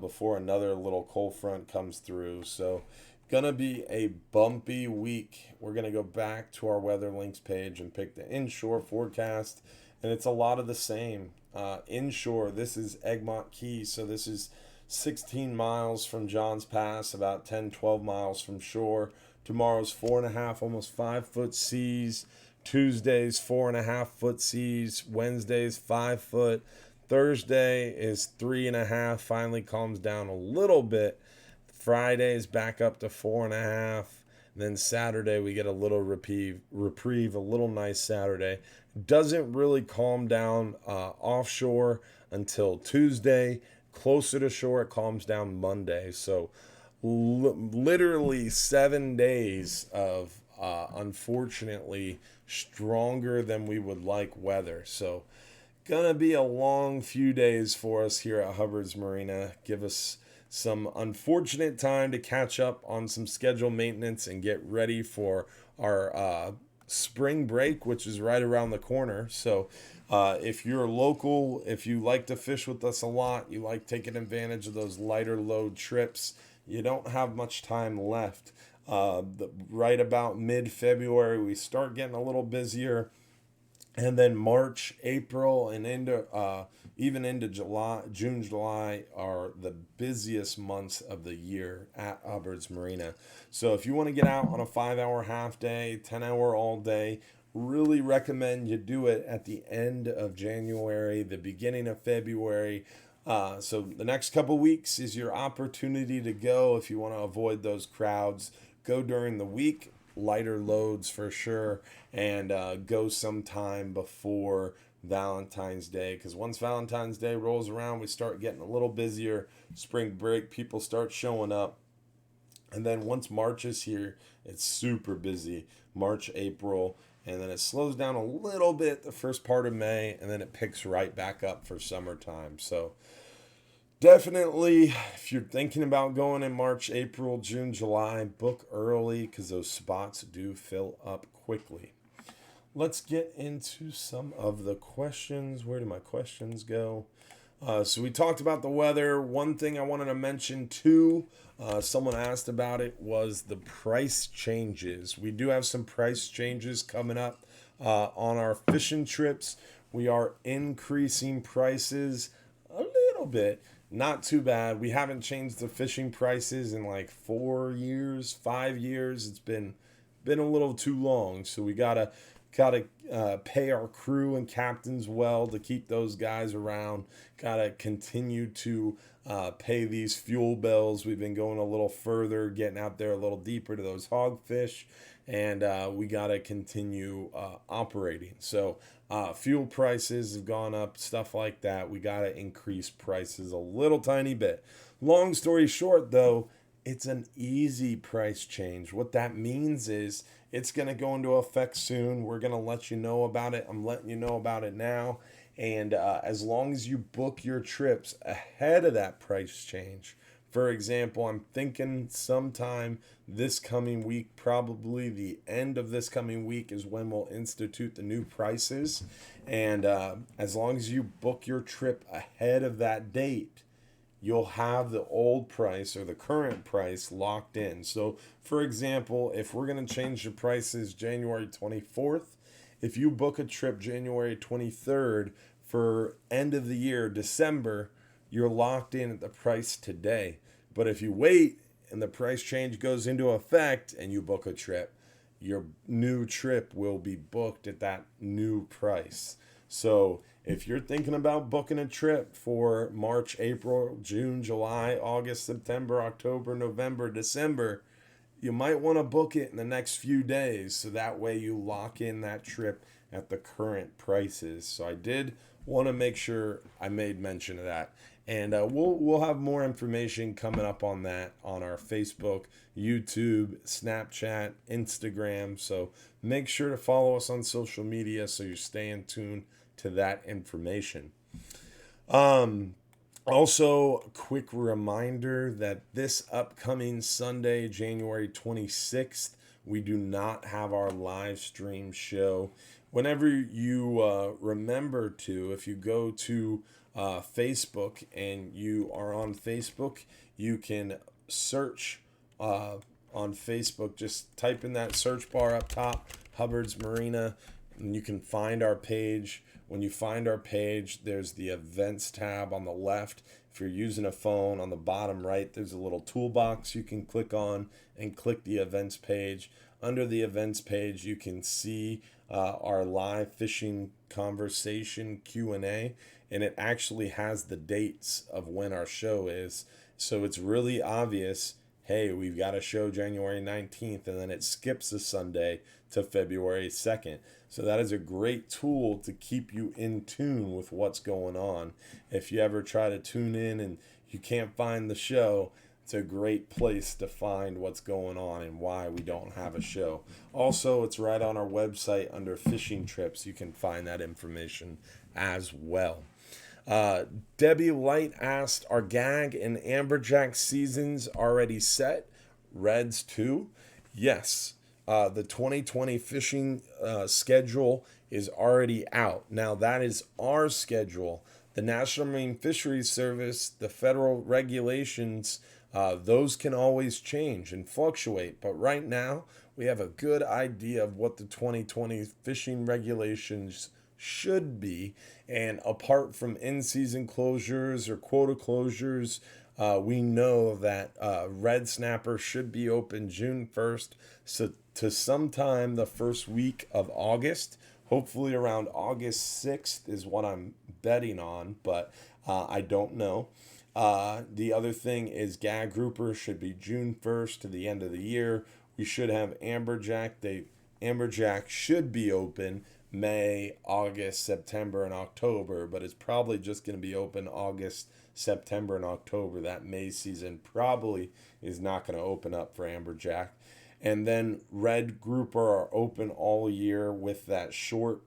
before another little cold front comes through. So gonna be a bumpy week. We're gonna go back to our weather links page and pick the inshore forecast, and it's a lot of the same. Inshore, this is Egmont Key, so this is 16 miles from Johns Pass, about 10-12 miles from shore. Tomorrow's 4.5, almost 5 foot seas. Tuesday's 4.5 foot seas. Wednesday's 5 foot. Thursday is 3.5. Finally calms down a little bit. Friday's back up to 4.5. Then Saturday we get a little reprieve, a little nice Saturday. Doesn't really calm down offshore until Tuesday. Closer to shore, it calms down Monday. So literally 7 days of unfortunately stronger than we would like weather. So gonna be a long few days for us here at Hubbard's Marina. Give us some unfortunate time to catch up on some schedule maintenance and get ready for our spring break, which is right around the corner. So if you're local, if you like to fish with us a lot, you like taking advantage of those lighter load trips, you don't have much time left. Right about mid-February, we start getting a little busier. And then March, April, and into even into July. June, July are the busiest months of the year at Hubbard's Marina. So if you want to get out on a 5-hour half day, 10-hour all day, really recommend you do it at the end of January, the beginning of February. So the next couple weeks is your opportunity to go if you want to avoid those crowds. Go during the week, lighter loads for sure, and go sometime before Valentine's Day, because once Valentine's Day rolls around, we start getting a little busier. Spring break, people start showing up. And then once March is here, it's super busy. March, April, and then it slows down a little bit the first part of May, and then it picks right back up for summertime. So definitely, if you're thinking about going in March, April, June, July, book early because those spots do fill up quickly. Let's get into some of the questions. Where do my questions go? So we talked about the weather. One thing I wanted to mention too, someone asked about it, was the price changes. We do have some price changes coming up on our fishing trips. We are increasing prices a little bit. Not too bad. We haven't changed the fishing prices in like 4 years, 5 years. It's been a little too long. So we gotta pay our crew and captains well to keep those guys around. Gotta continue to pay these fuel bills. We've been going a little further, getting out there a little deeper to those hogfish, and we gotta continue operating. So fuel prices have gone up, stuff like that. We gotta increase prices a little tiny bit. Long story short, though, it's an easy price change. What that means is it's going to go into effect soon. We're going to let you know about it. I'm letting you know about it now. And as long as you book your trips ahead of that price change, for example, I'm thinking sometime this coming week, probably the end of this coming week is when we'll institute the new prices. And as long as you book your trip ahead of that date, you'll have the old price or the current price locked in. So, for example, if we're going to change the prices January 24th, if you book a trip January 23rd for end of the year, December, you're locked in at the price today. But if you wait and the price change goes into effect and you book a trip, your new trip will be booked at that new price. So if you're thinking about booking a trip for March, April, June, July, August, September, October, November, December, you might want to book it in the next few days so that way you lock in that trip at the current prices. So I did want to make sure I made mention of that. And we'll have more information coming up on that on our Facebook, YouTube, Snapchat, Instagram. So make sure to follow us on social media so you stay in tune to that information. Also, a quick reminder that this upcoming Sunday, January 26th, we do not have our live stream show. Whenever you remember to, if you go to Facebook and you are on Facebook, you can search on Facebook. Just type in that search bar up top, Hubbard's Marina, and you can find our page. When you find our page, there's the events tab on the left. If you're using a phone, on the bottom right, there's a little toolbox you can click on and click the events page. Under the events page, you can see our live fishing conversation Q&A, and it actually has the dates of when our show is. So it's really obvious, hey, we've got a show January 19th, and then it skips a Sunday to February 2nd. So that is a great tool to keep you in tune with what's going on. If you ever try to tune in and you can't find the show, it's a great place to find what's going on and why we don't have a show. Also, it's right on our website under fishing trips. You can find that information as well. Debbie Light asked, are gag and amberjack seasons already set? Reds too? Yes. The 2020 fishing schedule is already out. Now, that is our schedule. The National Marine Fisheries Service, the federal regulations, those can always change and fluctuate. But right now, we have a good idea of what the 2020 fishing regulations should be. And apart from in-season closures or quota closures, we know that red snapper should be open June 1st. So to sometime the first week of August, hopefully around August 6th is what I'm betting on, but I don't know. The other thing is gag grouper should be June 1st to the end of the year. We should have amberjack. Amberjack should be open May, August, September, and October, but it's probably just going to be open August, September, and October. That May season probably is not going to open up for amberjack. And then red grouper are open all year with that short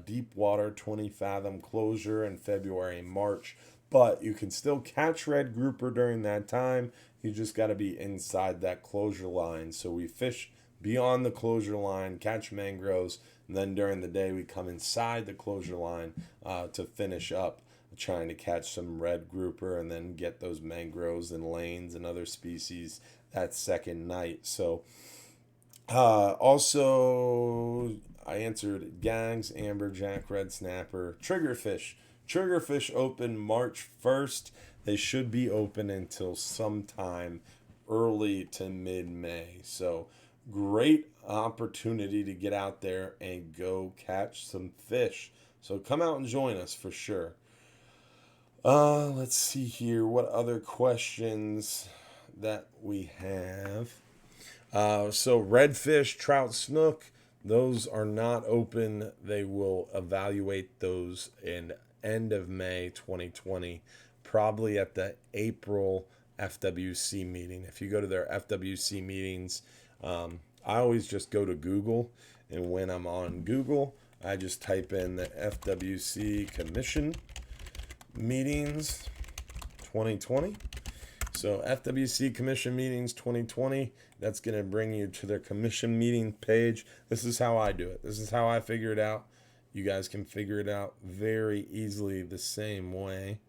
deep water 20 fathom closure in February and March. But you can still catch red grouper during that time. You just got to be inside that closure line. So we fish beyond the closure line, catch mangroves, and then during the day we come inside the closure line to finish up trying to catch some red grouper and then get those mangroves and lanes and other species that second night. So also I answered gags, amberjack, red snapper, triggerfish. Triggerfish open March 1st. They should be open until sometime early to mid-May. So great opportunity to get out there and go catch some fish. So come out and join us for sure. Let's see here. What other questions that we have? So redfish, trout, snook, those are not open. They will evaluate those in end of May 2020, probably at the April FWC meeting. If you go to their FWC meetings, I always just go to Google, and when I'm on Google, I just type in the FWC Commission Meetings 2020. So FWC Commission Meetings 2020, that's going to bring you to their commission meeting page. This is how I do it. This is how I figure it out. You guys can figure it out very easily the same way.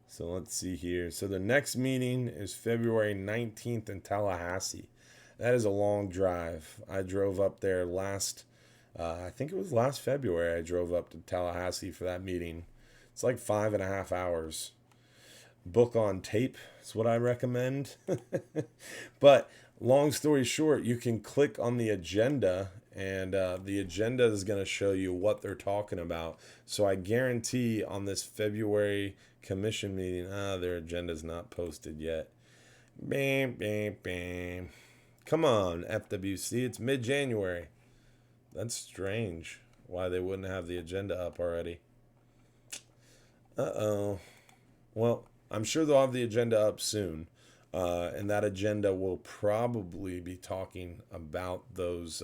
So let's see here. So the next meeting is February 19th in Tallahassee. That is a long drive. I drove up there I think it was last February I drove up to Tallahassee for that meeting. It's like 5.5 hours. Book on tape is what I recommend. But long story short, you can click on the agenda, and the agenda is going to show you what they're talking about. So I guarantee on this February commission meeting, their agenda's not posted yet. Bam, bam, bam. Come on, FWC, it's mid-January. That's strange why they wouldn't have the agenda up already. Uh-oh. Well, I'm sure they'll have the agenda up soon. And that agenda will probably be talking about those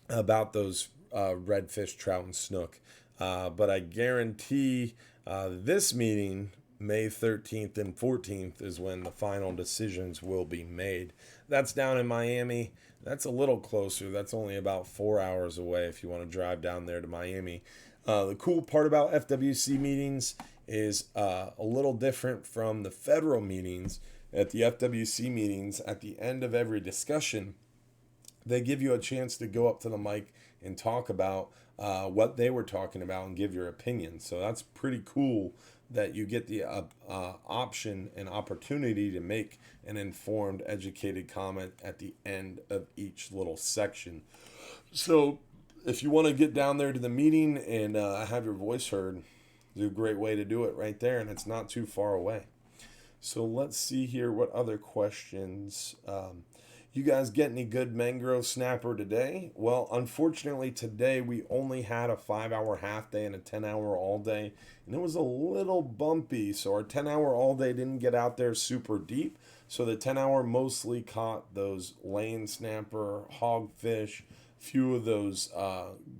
redfish, trout, and snook. But I guarantee this meeting, May 13th and 14th, is when the final decisions will be made. That's down in Miami. That's a little closer. That's only about 4 hours away if you want to drive down there to Miami. The cool part about FWC meetings is a little different from the federal meetings. At the FWC meetings, at the end of every discussion, they give you a chance to go up to the mic and talk about what they were talking about and give your opinion. So that's pretty cool that you get the option and opportunity to make an informed, educated comment at the end of each little section. So if you want to get down there to the meeting and have your voice heard, it's a great way to do it right there, and it's not too far away. So let's see here what other questions. You guys get any good mangrove snapper today? Well, unfortunately today we only had a 5-hour half day and a 10-hour all day, and it was a little bumpy, so our 10-hour all day didn't get out there super deep. So the 10-hour mostly caught those lane snapper, hogfish, few of those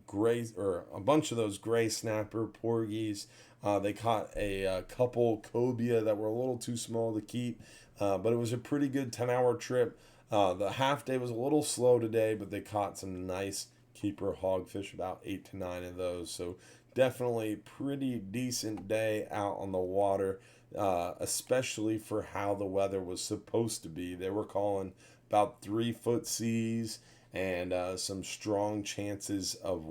gray, or a bunch of those gray snapper, porgies. They caught a couple cobia that were a little too small to keep, but it was a pretty good 10-hour trip. The half day was a little slow today, but they caught some nice keeper hogfish, about 8 to 9 of those. So definitely pretty decent day out on the water, especially for how the weather was supposed to be. They were calling about 3-foot seas and some strong chances of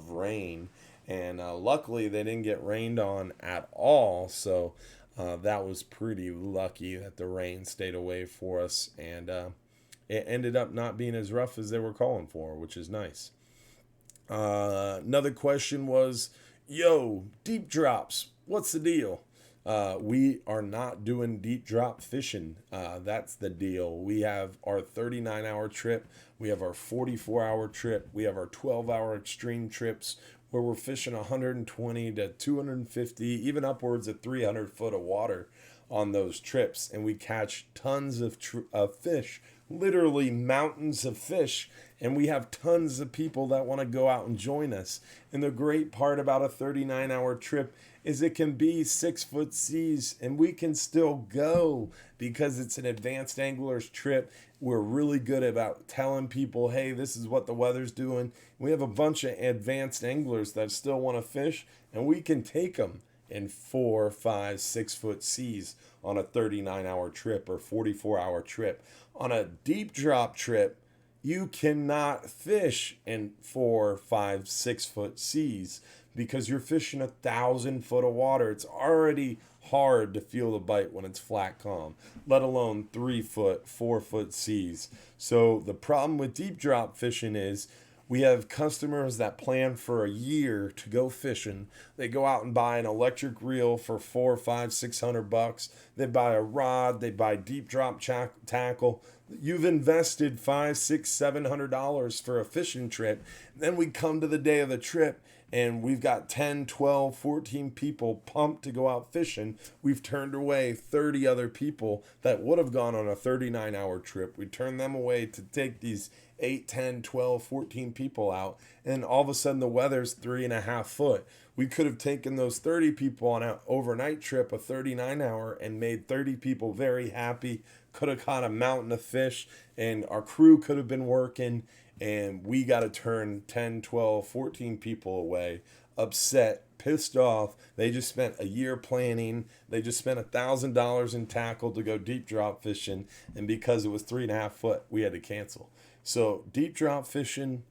rain. And luckily, they didn't get rained on at all. So that was pretty lucky that the rain stayed away for us. And it ended up not being as rough as they were calling for, which is nice. Another question was, yo, deep drops, what's the deal? We are not doing deep drop fishing. That's the deal. We have our 39-hour trip. We have our 44-hour trip. We have our 12-hour extreme trips where we're fishing 120 to 250, even upwards of 300 foot of water on those trips. And we catch tons of fish, literally mountains of fish. And we have tons of people that want to go out and join us. And the great part about a 39-hour trip is it can be 6-foot seas and we can still go because it's an advanced angler's trip. We're really good about telling people, hey, this is what the weather's doing. We have a bunch of advanced anglers that still want to fish, and we can take them in 4, 5, 6-foot seas on a 39-hour trip or 44-hour trip. On a deep drop trip, you cannot fish in 4, 5, 6-foot seas because you're fishing 1,000 foot of water. It's already hard to feel the bite when it's flat calm, let alone 3-foot, 4-foot seas. So the problem with deep drop fishing is we have customers that plan for a year to go fishing. They go out and buy an electric reel for $400, $500, $600. They buy a rod. They buy deep drop tackle. You've invested $500, $600, $700 for a fishing trip. Then we come to the day of the trip and we've got 10, 12, 14 people pumped to go out fishing. We've turned away 30 other people that would have gone on a 39-hour trip. We turned them away to take these 8, 10, 12, 14 people out, and all of a sudden the weather's 3.5 foot. We could have taken those 30 people on an overnight trip, a 39-hour, and made 30 people very happy, could have caught a mountain of fish, and our crew could have been working, and we got to turn 10, 12, 14 people away, upset, pissed off. They just spent a year planning. They just spent $1,000 in tackle to go deep drop fishing, and because it was 3.5 foot, we had to cancel. So deep drop fishing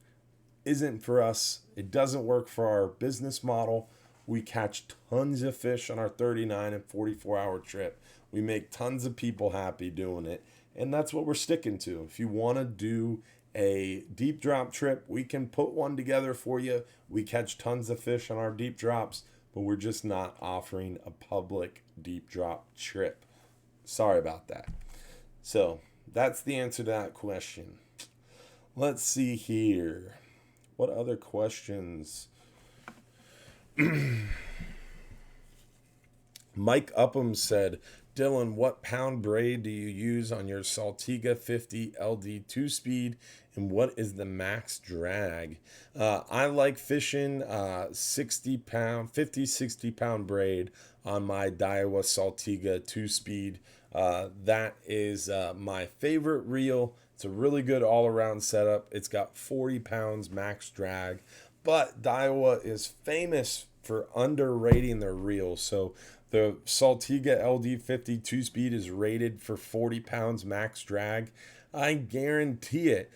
isn't for us. It doesn't work for our business model. We catch tons of fish on our 39 and 44-hour trip. We make tons of people happy doing it, and that's what we're sticking to. If you want to do a deep drop trip, we can put one together for you. We catch tons of fish on our deep drops, but we're just not offering a public deep drop trip. Sorry about that. So that's the answer to that question. Let's see here. What other questions? Mike Upham said, Dylan, what pound braid do you use on your Saltiga 50 LD 2-speed, and what is the max drag? I like fishing 60 pound braid on my Daiwa Saltiga 2-speed. That is my favorite reel. It's a really good all-around setup. It's got 40 pounds max drag, but Daiwa is famous for underrating their reels. So the Saltiga LD50 2-speed is rated for 40 pounds max drag. I guarantee it,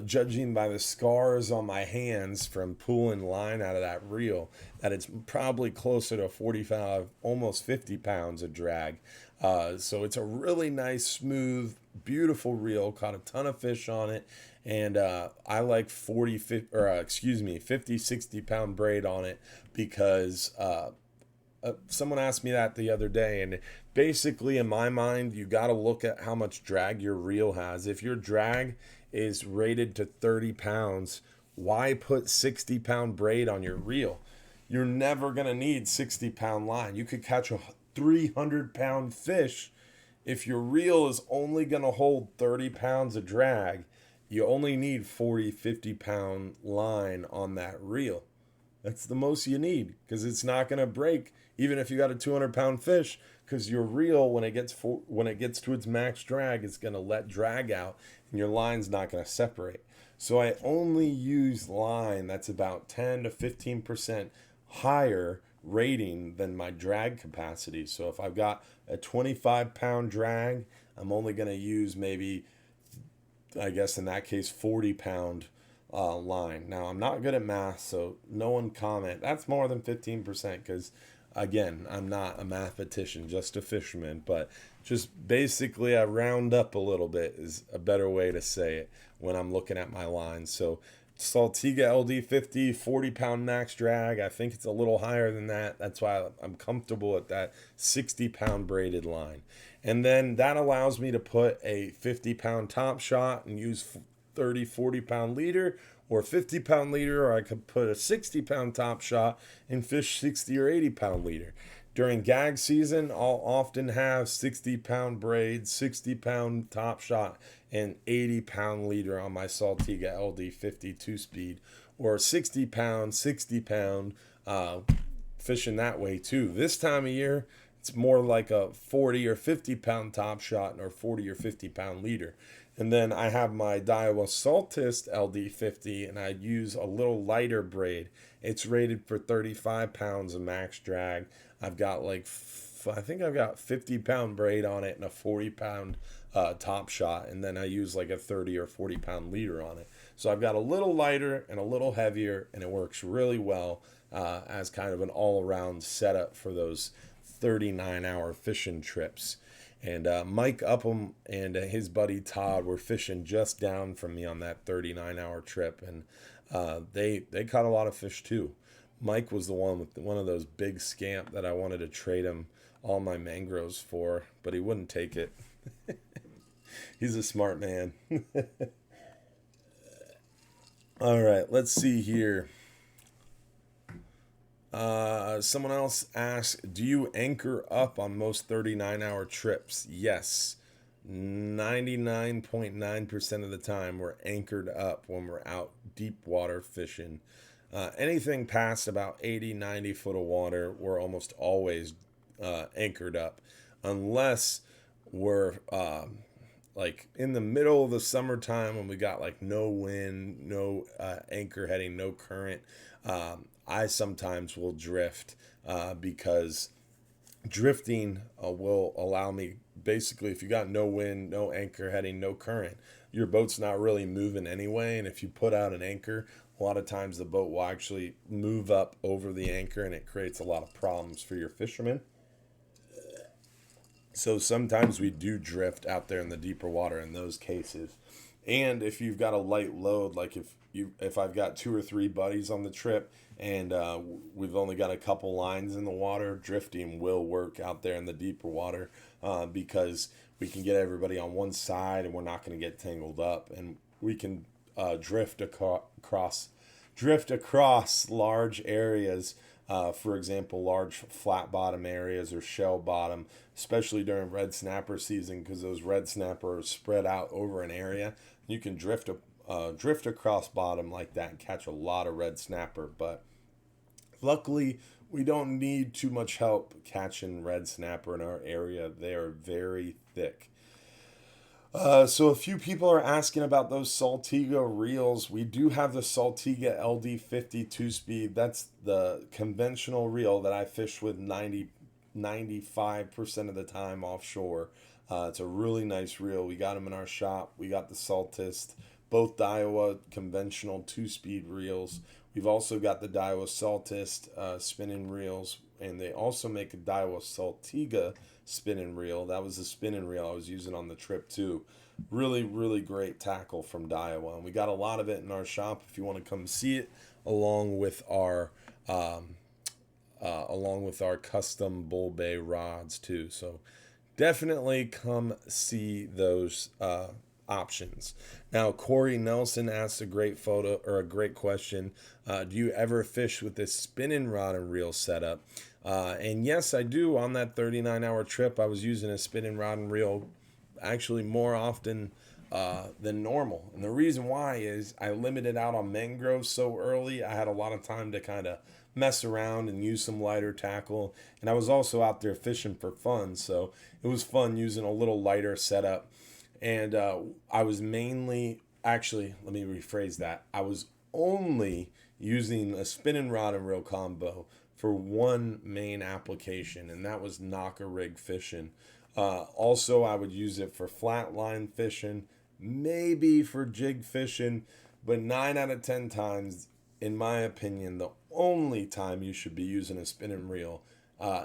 judging by the scars on my hands from pulling line out of that reel, that it's probably closer to 45, almost 50 pounds of drag. So it's a really nice, smooth, beautiful reel. Caught a ton of fish on it, and I like 50, 60 pound braid on it because someone asked me that the other day, and basically in my mind, you got to look at how much drag your reel has. If your drag is rated to 30 pounds, why put 60 pound braid on your reel? You're never going to need 60 pound line. You could catch a 300 pound fish. If your reel is only going to hold 30 pounds of drag, you only need 40, 50 pound line on that reel. That's the most you need, because it's not going to break even if you got a 200 pound fish, because your reel, when it gets to its max drag, it's going to let drag out and your line's not going to separate. So I only use line that's about 10 to 15% higher rating than my drag capacity. So if I've got a 25 pound drag, I'm only going to use maybe I guess in that case, 40-pound line. Now, I'm not good at math, so no one comment. That's more than 15% because, again, I'm not a mathematician, just a fisherman. But just basically, I round up a little bit is a better way to say it when I'm looking at my lines. So, Saltiga LD50, 40-pound max drag. I think it's a little higher than that. That's why I'm comfortable at that 60-pound braided line. And then that allows me to put a 50-pound top shot and use 30, 40-pound leader or 50-pound leader, or I could put a 60-pound top shot and fish 60 or 80-pound leader. During gag season, I'll often have 60-pound braid, 60-pound top shot, and 80-pound leader on my Saltiga LD50 2-speed, or 60-pound, 60-pound, fishing that way too. This time of year, it's more like a 40 or 50-pound top shot or 40 or 50-pound leader. And then I have my Daiwa Saltist LD50, and I use a little lighter braid. It's rated for 35 pounds of max drag. I've got I think I've got 50-pound braid on it and a 40-pound top shot. And then I use like a 30 or 40-pound leader on it. So I've got a little lighter and a little heavier, and it works really well as kind of an all-around setup for those 39-hour fishing trips. And Mike Upham and his buddy Todd were fishing just down from me on that 39-hour trip, and they caught a lot of fish too. Mike was the one with one of those big scamp that I wanted to trade him all my mangroves for, but he wouldn't take it. He's a smart man. All right, let's see here. Someone else asks, do you anchor up on most 39-hour trips? Yes. 99.9% of the time we're anchored up when we're out deep water fishing. Anything past about 80, 90 foot of water, we're almost always anchored up. Unless we're like in the middle of the summertime when we got like no wind, no anchor heading, no current. I sometimes will drift because drifting will allow me, basically, if you got no wind, no anchor heading, no current, your boat's not really moving anyway. And if you put out an anchor, a lot of times the boat will actually move up over the anchor, and it creates a lot of problems for your fishermen. So sometimes we do drift out there in the deeper water in those cases. And if you've got a light load, like if I've got 2 or 3 buddies on the trip and we've only got a couple lines in the water, drifting will work out there in the deeper water because we can get everybody on one side and we're not going to get tangled up, and we can drift across large areas. For example, large flat bottom areas or shell bottom, especially during red snapper season, because those red snapper are spread out over an area. You can drift across bottom like that and catch a lot of red snapper. But luckily, we don't need too much help catching red snapper in our area. They are very thick. So a few people are asking about those Saltiga reels. We do have the Saltiga LD50 2-speed. That's the conventional reel that I fish with 95% of the time offshore. It's a really nice reel. We got them in our shop. We got the Saltist, both Daiwa conventional 2-speed reels. We've also got the Daiwa Saltist spinning reels, and they also make a Daiwa Saltiga spinning reel. That was the spinning reel I was using on the trip too. Really, really great tackle from Daiwa, and we got a lot of it in our shop. If you want to come see it, along with our custom bull bay rods too. So definitely come see those options. Now, Corey Nelson asked a great question. Do you ever fish with this spinning rod and reel setup? And yes, I do. On that 39-hour trip, I was using a spinning rod and reel actually more often than normal. And the reason why is I limited out on mangroves so early. I had a lot of time to kind of mess around and use some lighter tackle. And I was also out there fishing for fun. So it was fun using a little lighter setup. And I was mainly, actually, let me rephrase that. I was only using a spinning rod and reel combo for one main application, and that was knocker rig fishing. Also, I would use it for flat line fishing maybe for jig fishing, but 9 out of 10 times, in my opinion, the only time you should be using a spinning reel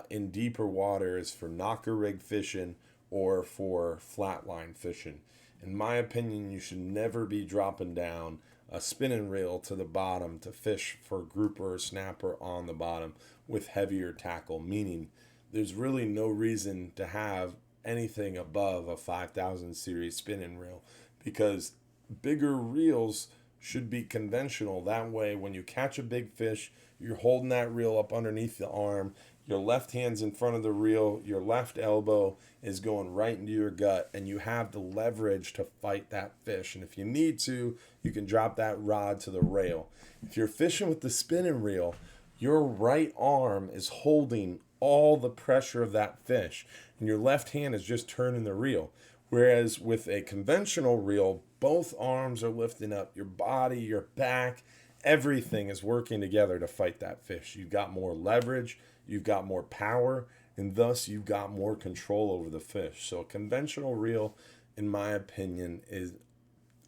in deeper water is for knocker rig fishing or for flatline fishing. In my opinion, you should never be dropping down a spinning reel to the bottom to fish for grouper or snapper on the bottom with heavier tackle, meaning there's really no reason to have anything above a 5000 series spinning reel, because bigger reels should be conventional. That way, when you catch a big fish, you're holding that reel up underneath the arm. Your left hand's in front of the reel. Your left elbow is going right into your gut, and you have the leverage to fight that fish. And if you need to, you can drop that rod to the rail. If you're fishing with the spinning reel, your right arm is holding all the pressure of that fish, and your left hand is just turning the reel. Whereas with a conventional reel, both arms are lifting up, your body, your back, everything is working together to fight that fish. You've got more leverage, you've got more power, and thus you've got more control over the fish. So a conventional reel, in my opinion, is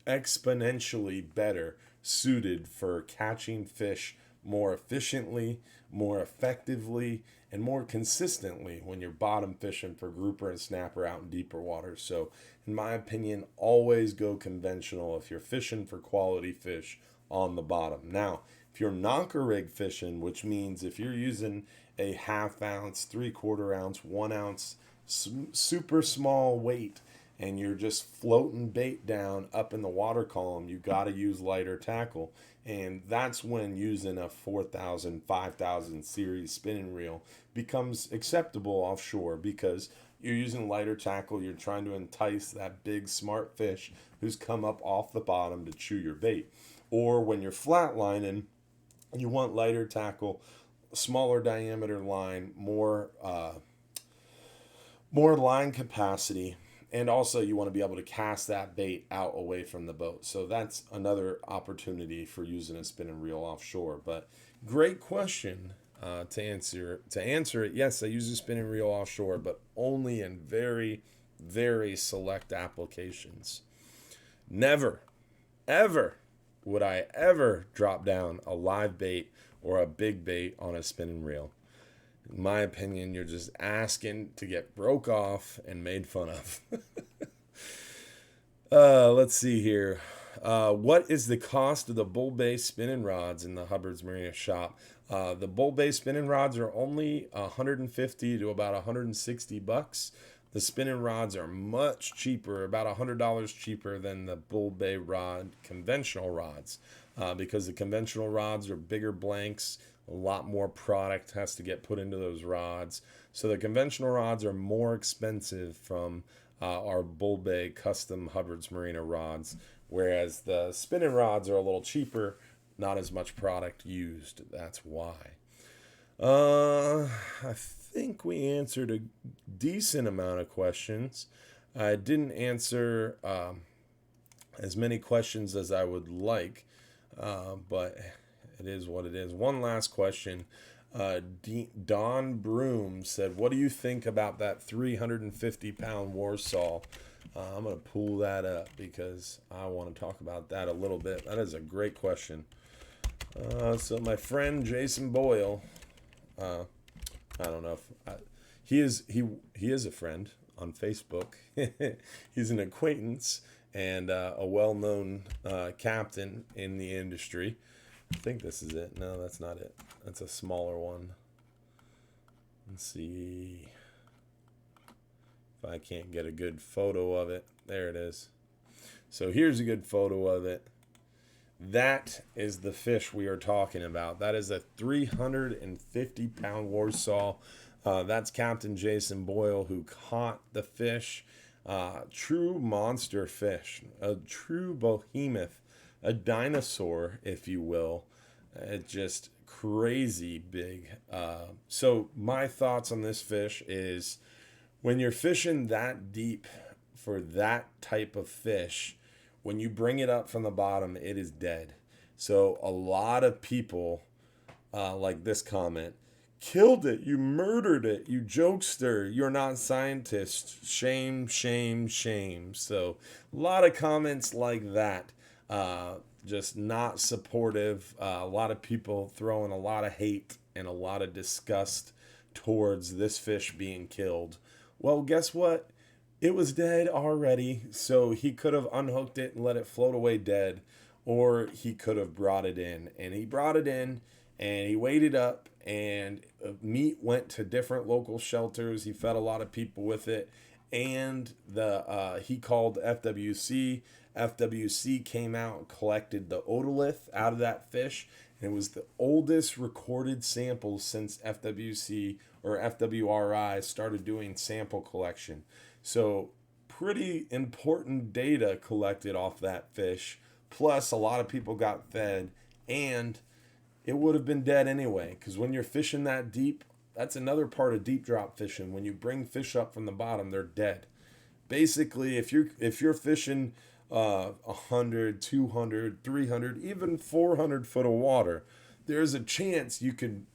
exponentially better suited for catching fish more efficiently, more effectively, and more consistently when you're bottom fishing for grouper and snapper out in deeper waters. So, in my opinion, always go conventional if you're fishing for quality fish on the bottom. Now, if you're knocker rig fishing, which means if you're using a ½ ounce, 3/4 ounce, 1 ounce, super small weight, and you're just floating bait down up in the water column, you got to use lighter tackle. And that's when using a 4000, 5000 series spinning reel becomes acceptable offshore, because you're using lighter tackle. You're trying to entice that big smart fish who's come up off the bottom to chew your bait. Or when you're flatlining, you want lighter tackle, smaller diameter line, more line capacity, and also you want to be able to cast that bait out away from the boat. So that's another opportunity for using a spinning reel offshore. But great question to answer it. Yes, I use a spinning reel offshore, but only in very, very select applications. Never, ever would I ever drop down a live bait or a big bait on a spinning reel. In my opinion, you're just asking to get broke off and made fun of. Let's see here. What is the cost of the bull base spinning rods in the Hubbard's Marina shop? The bull base spinning rods are only $150 to about $160. The spinning rods are much cheaper, about $100 cheaper than the bull bay rod conventional rods, because the conventional rods are bigger blanks. A lot more product has to get put into those rods. So the conventional rods are more expensive from our Bull Bay custom Hubbard's Marina rods, whereas the spinning rods are a little cheaper, not as much product used. That's why. I think we answered a decent amount of questions. I didn't answer as many questions as I would like, but it is what it is. One last question. Don Broom said, what do you think about that 350-pound Warsaw? I'm going to pull that up because I want to talk about that a little bit. That is a great question. So my friend Jason Boyle, I don't know if he is a friend on Facebook. He's an acquaintance and a well-known captain in the industry. I think this is it. No, that's not it. That's a smaller one. Let's see if I can't get a good photo of it. There it is. So here's a good photo of it. That is the fish we are talking about. That is a 350-pound Warsaw. That's Captain Jason Boyle, who caught the fish. True monster fish. A true behemoth. A dinosaur, if you will. It's just crazy big. So my thoughts on this fish is, when you're fishing that deep for that type of fish, when you bring it up from the bottom, it is dead. So a lot of people, like this comment, killed it. You murdered it. You jokester. You're not scientist. Shame, shame, shame. So a lot of comments like that. Just not supportive. A lot of people throwing a lot of hate and a lot of disgust towards this fish being killed. Well, guess what? It was dead already, so he could have unhooked it and let it float away dead, or he could have brought it in. And he brought it in, and he weighed it up, and meat went to different local shelters. He fed a lot of people with it, and he called FWC. FWC came out and collected the otolith out of that fish, and it was the oldest recorded sample since FWC or FWRI started doing sample collection. So pretty important data collected off that fish. Plus, a lot of people got fed, and it would have been dead anyway. Because when you're fishing that deep, that's another part of deep drop fishing. When you bring fish up from the bottom, they're dead. Basically, if you're fishing 100, 200, 300, even 400 foot of water, there's a chance you can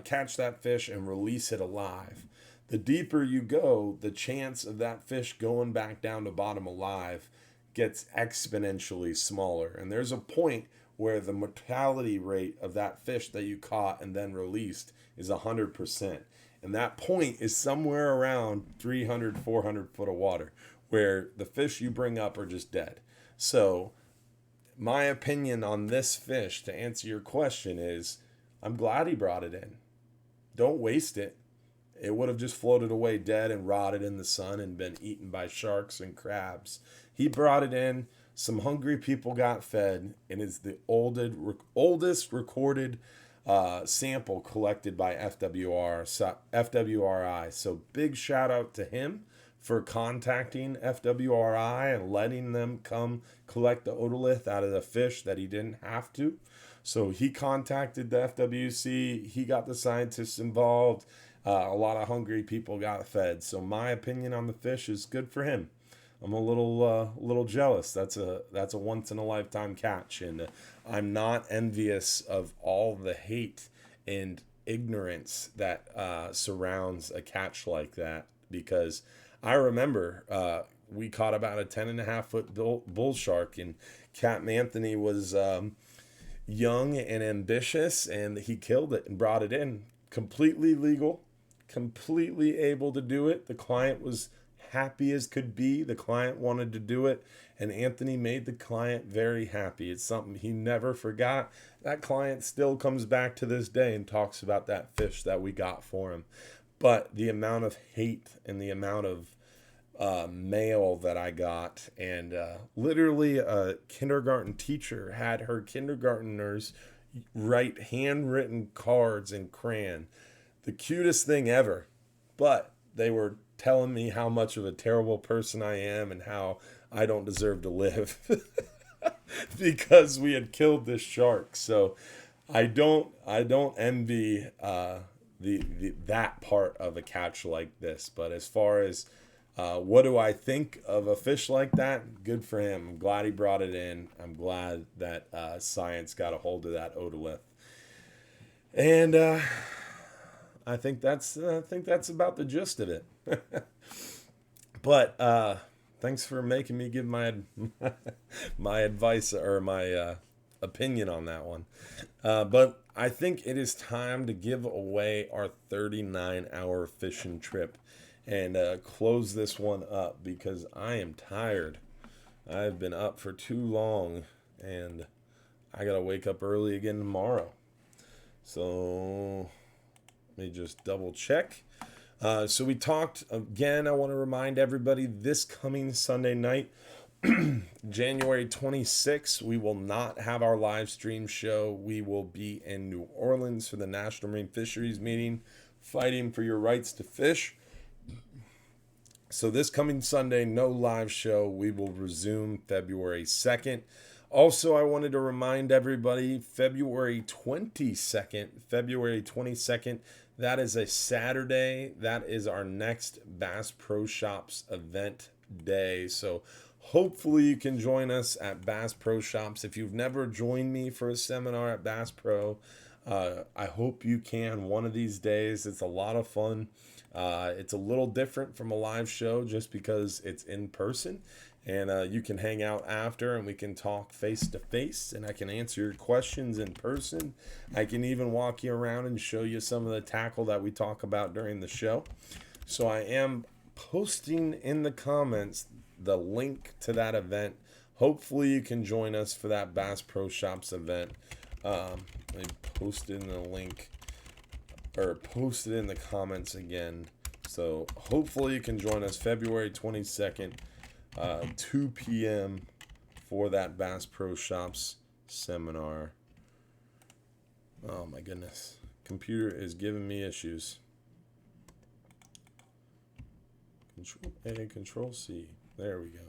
catch that fish and release it alive. The deeper you go, the chance of that fish going back down to bottom alive gets exponentially smaller. And there's a point where the mortality rate of that fish that you caught and then released is 100%. And that point is somewhere around 300, 400 foot of water, where the fish you bring up are just dead. So my opinion on this fish, to answer your question, is I'm glad he brought it in. Don't waste it. It would have just floated away dead and rotted in the sun and been eaten by sharks and crabs. He brought it in. Some hungry people got fed, and it's the oldest recorded sample collected by FWRI. So big shout out to him for contacting FWRI and letting them come collect the otolith out of the fish that he didn't have to. So he contacted the FWC. He got the scientists involved. A lot of hungry people got fed. So my opinion on the fish is good for him. I'm a little jealous. That's a once in a lifetime catch, and I'm not envious of all the hate and ignorance that surrounds a catch like that. Because I remember we caught about a 10.5 foot bull shark, and Captain Anthony was young and ambitious, and he killed it and brought it in completely legal, completely able to do it. The client was happy as could be. The client wanted to do it, and Anthony made the client very happy. It's something he never forgot. That client still comes back to this day and talks about that fish that we got for him. But the amount of hate and the amount of mail that I got, and literally a kindergarten teacher had her kindergartners write handwritten cards in crayon. The cutest thing ever. But they were telling me how much of a terrible person I am and how I don't deserve to live because we had killed this shark. So I don't envy that part of a catch like this. But as far as what do I think of a fish like that? Good for him. I'm glad he brought it in. I'm glad that science got a hold of that otolith. And I think that's about the gist of it. But thanks for making me give my advice or my opinion on that one. But I think it is time to give away our 39-hour fishing trip and close this one up because I am tired. I've been up for too long, and I gotta wake up early again tomorrow. So let me just double check. So we talked again. I want to remind everybody this coming Sunday night, January 26th, we will not have our live stream show. We will be in New Orleans for the National Marine Fisheries meeting, fighting for your rights to fish. So this coming Sunday, no live show. We will resume February 2nd. Also, I wanted to remind everybody, February 22nd, that is a Saturday. That is our next Bass Pro Shops event day. So hopefully you can join us at Bass Pro Shops. If you've never joined me for a seminar at Bass Pro, I hope you can one of these days. It's a lot of fun. It's a little different from a live show just because it's in person, and you can hang out after and we can talk face to face, and I can answer your questions in person. I can even walk you around and show you some of the tackle that we talk about during the show. So I am posting in the comments the link to that event. Hopefully you can join us for that Bass Pro Shops event. Let me post in the link, or post it in the comments again. So hopefully you can join us February 22nd, 2 p.m. for that Bass Pro Shops seminar. Oh my goodness. Computer is giving me issues. Control A, Control C. There we go.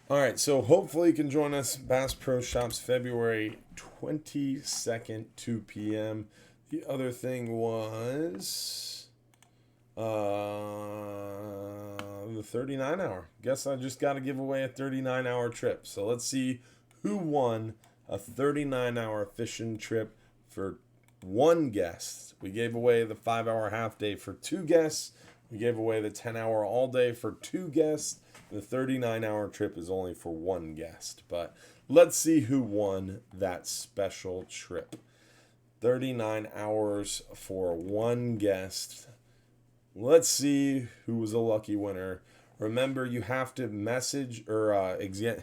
All right, so hopefully you can join us Bass Pro Shops February 22nd, 2 p.m. The other thing was the 39-hour. Guess I just got to give away a 39-hour trip. So let's see who won a 39-hour fishing trip for one guest. We gave away the 5-hour half day for 2 guests. We gave away the 10-hour all day for 2 guests. The 39-hour trip is only for 1 guest. But let's see who won that special trip. 39 hours for 1 guest. Let's see who was a lucky winner. Remember, you have to message or you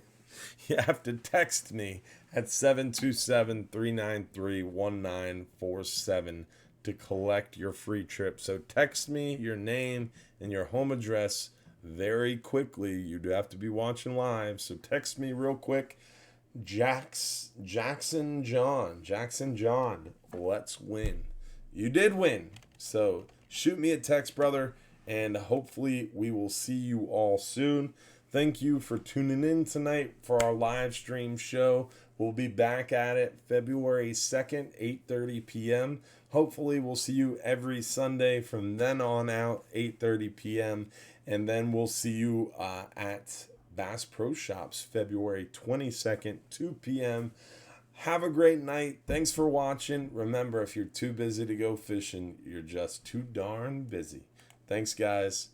have to text me at 727-393-1947 to collect your free trip. So text me your name and your home address very quickly. You do have to be watching live, so text me real quick. Jackson John, let's win. You did win. So shoot me a text, brother, and hopefully we will see you all soon. Thank you for tuning in tonight for our live stream show. We'll be back at it February 2nd, 8:30 p.m. Hopefully we'll see you every Sunday from then on out, 8:30 p.m. And then we'll see you at Bass Pro Shops February 22nd, 2 p.m. Have a great night. Thanks for watching. Remember, if you're too busy to go fishing, you're just too darn busy. Thanks, guys.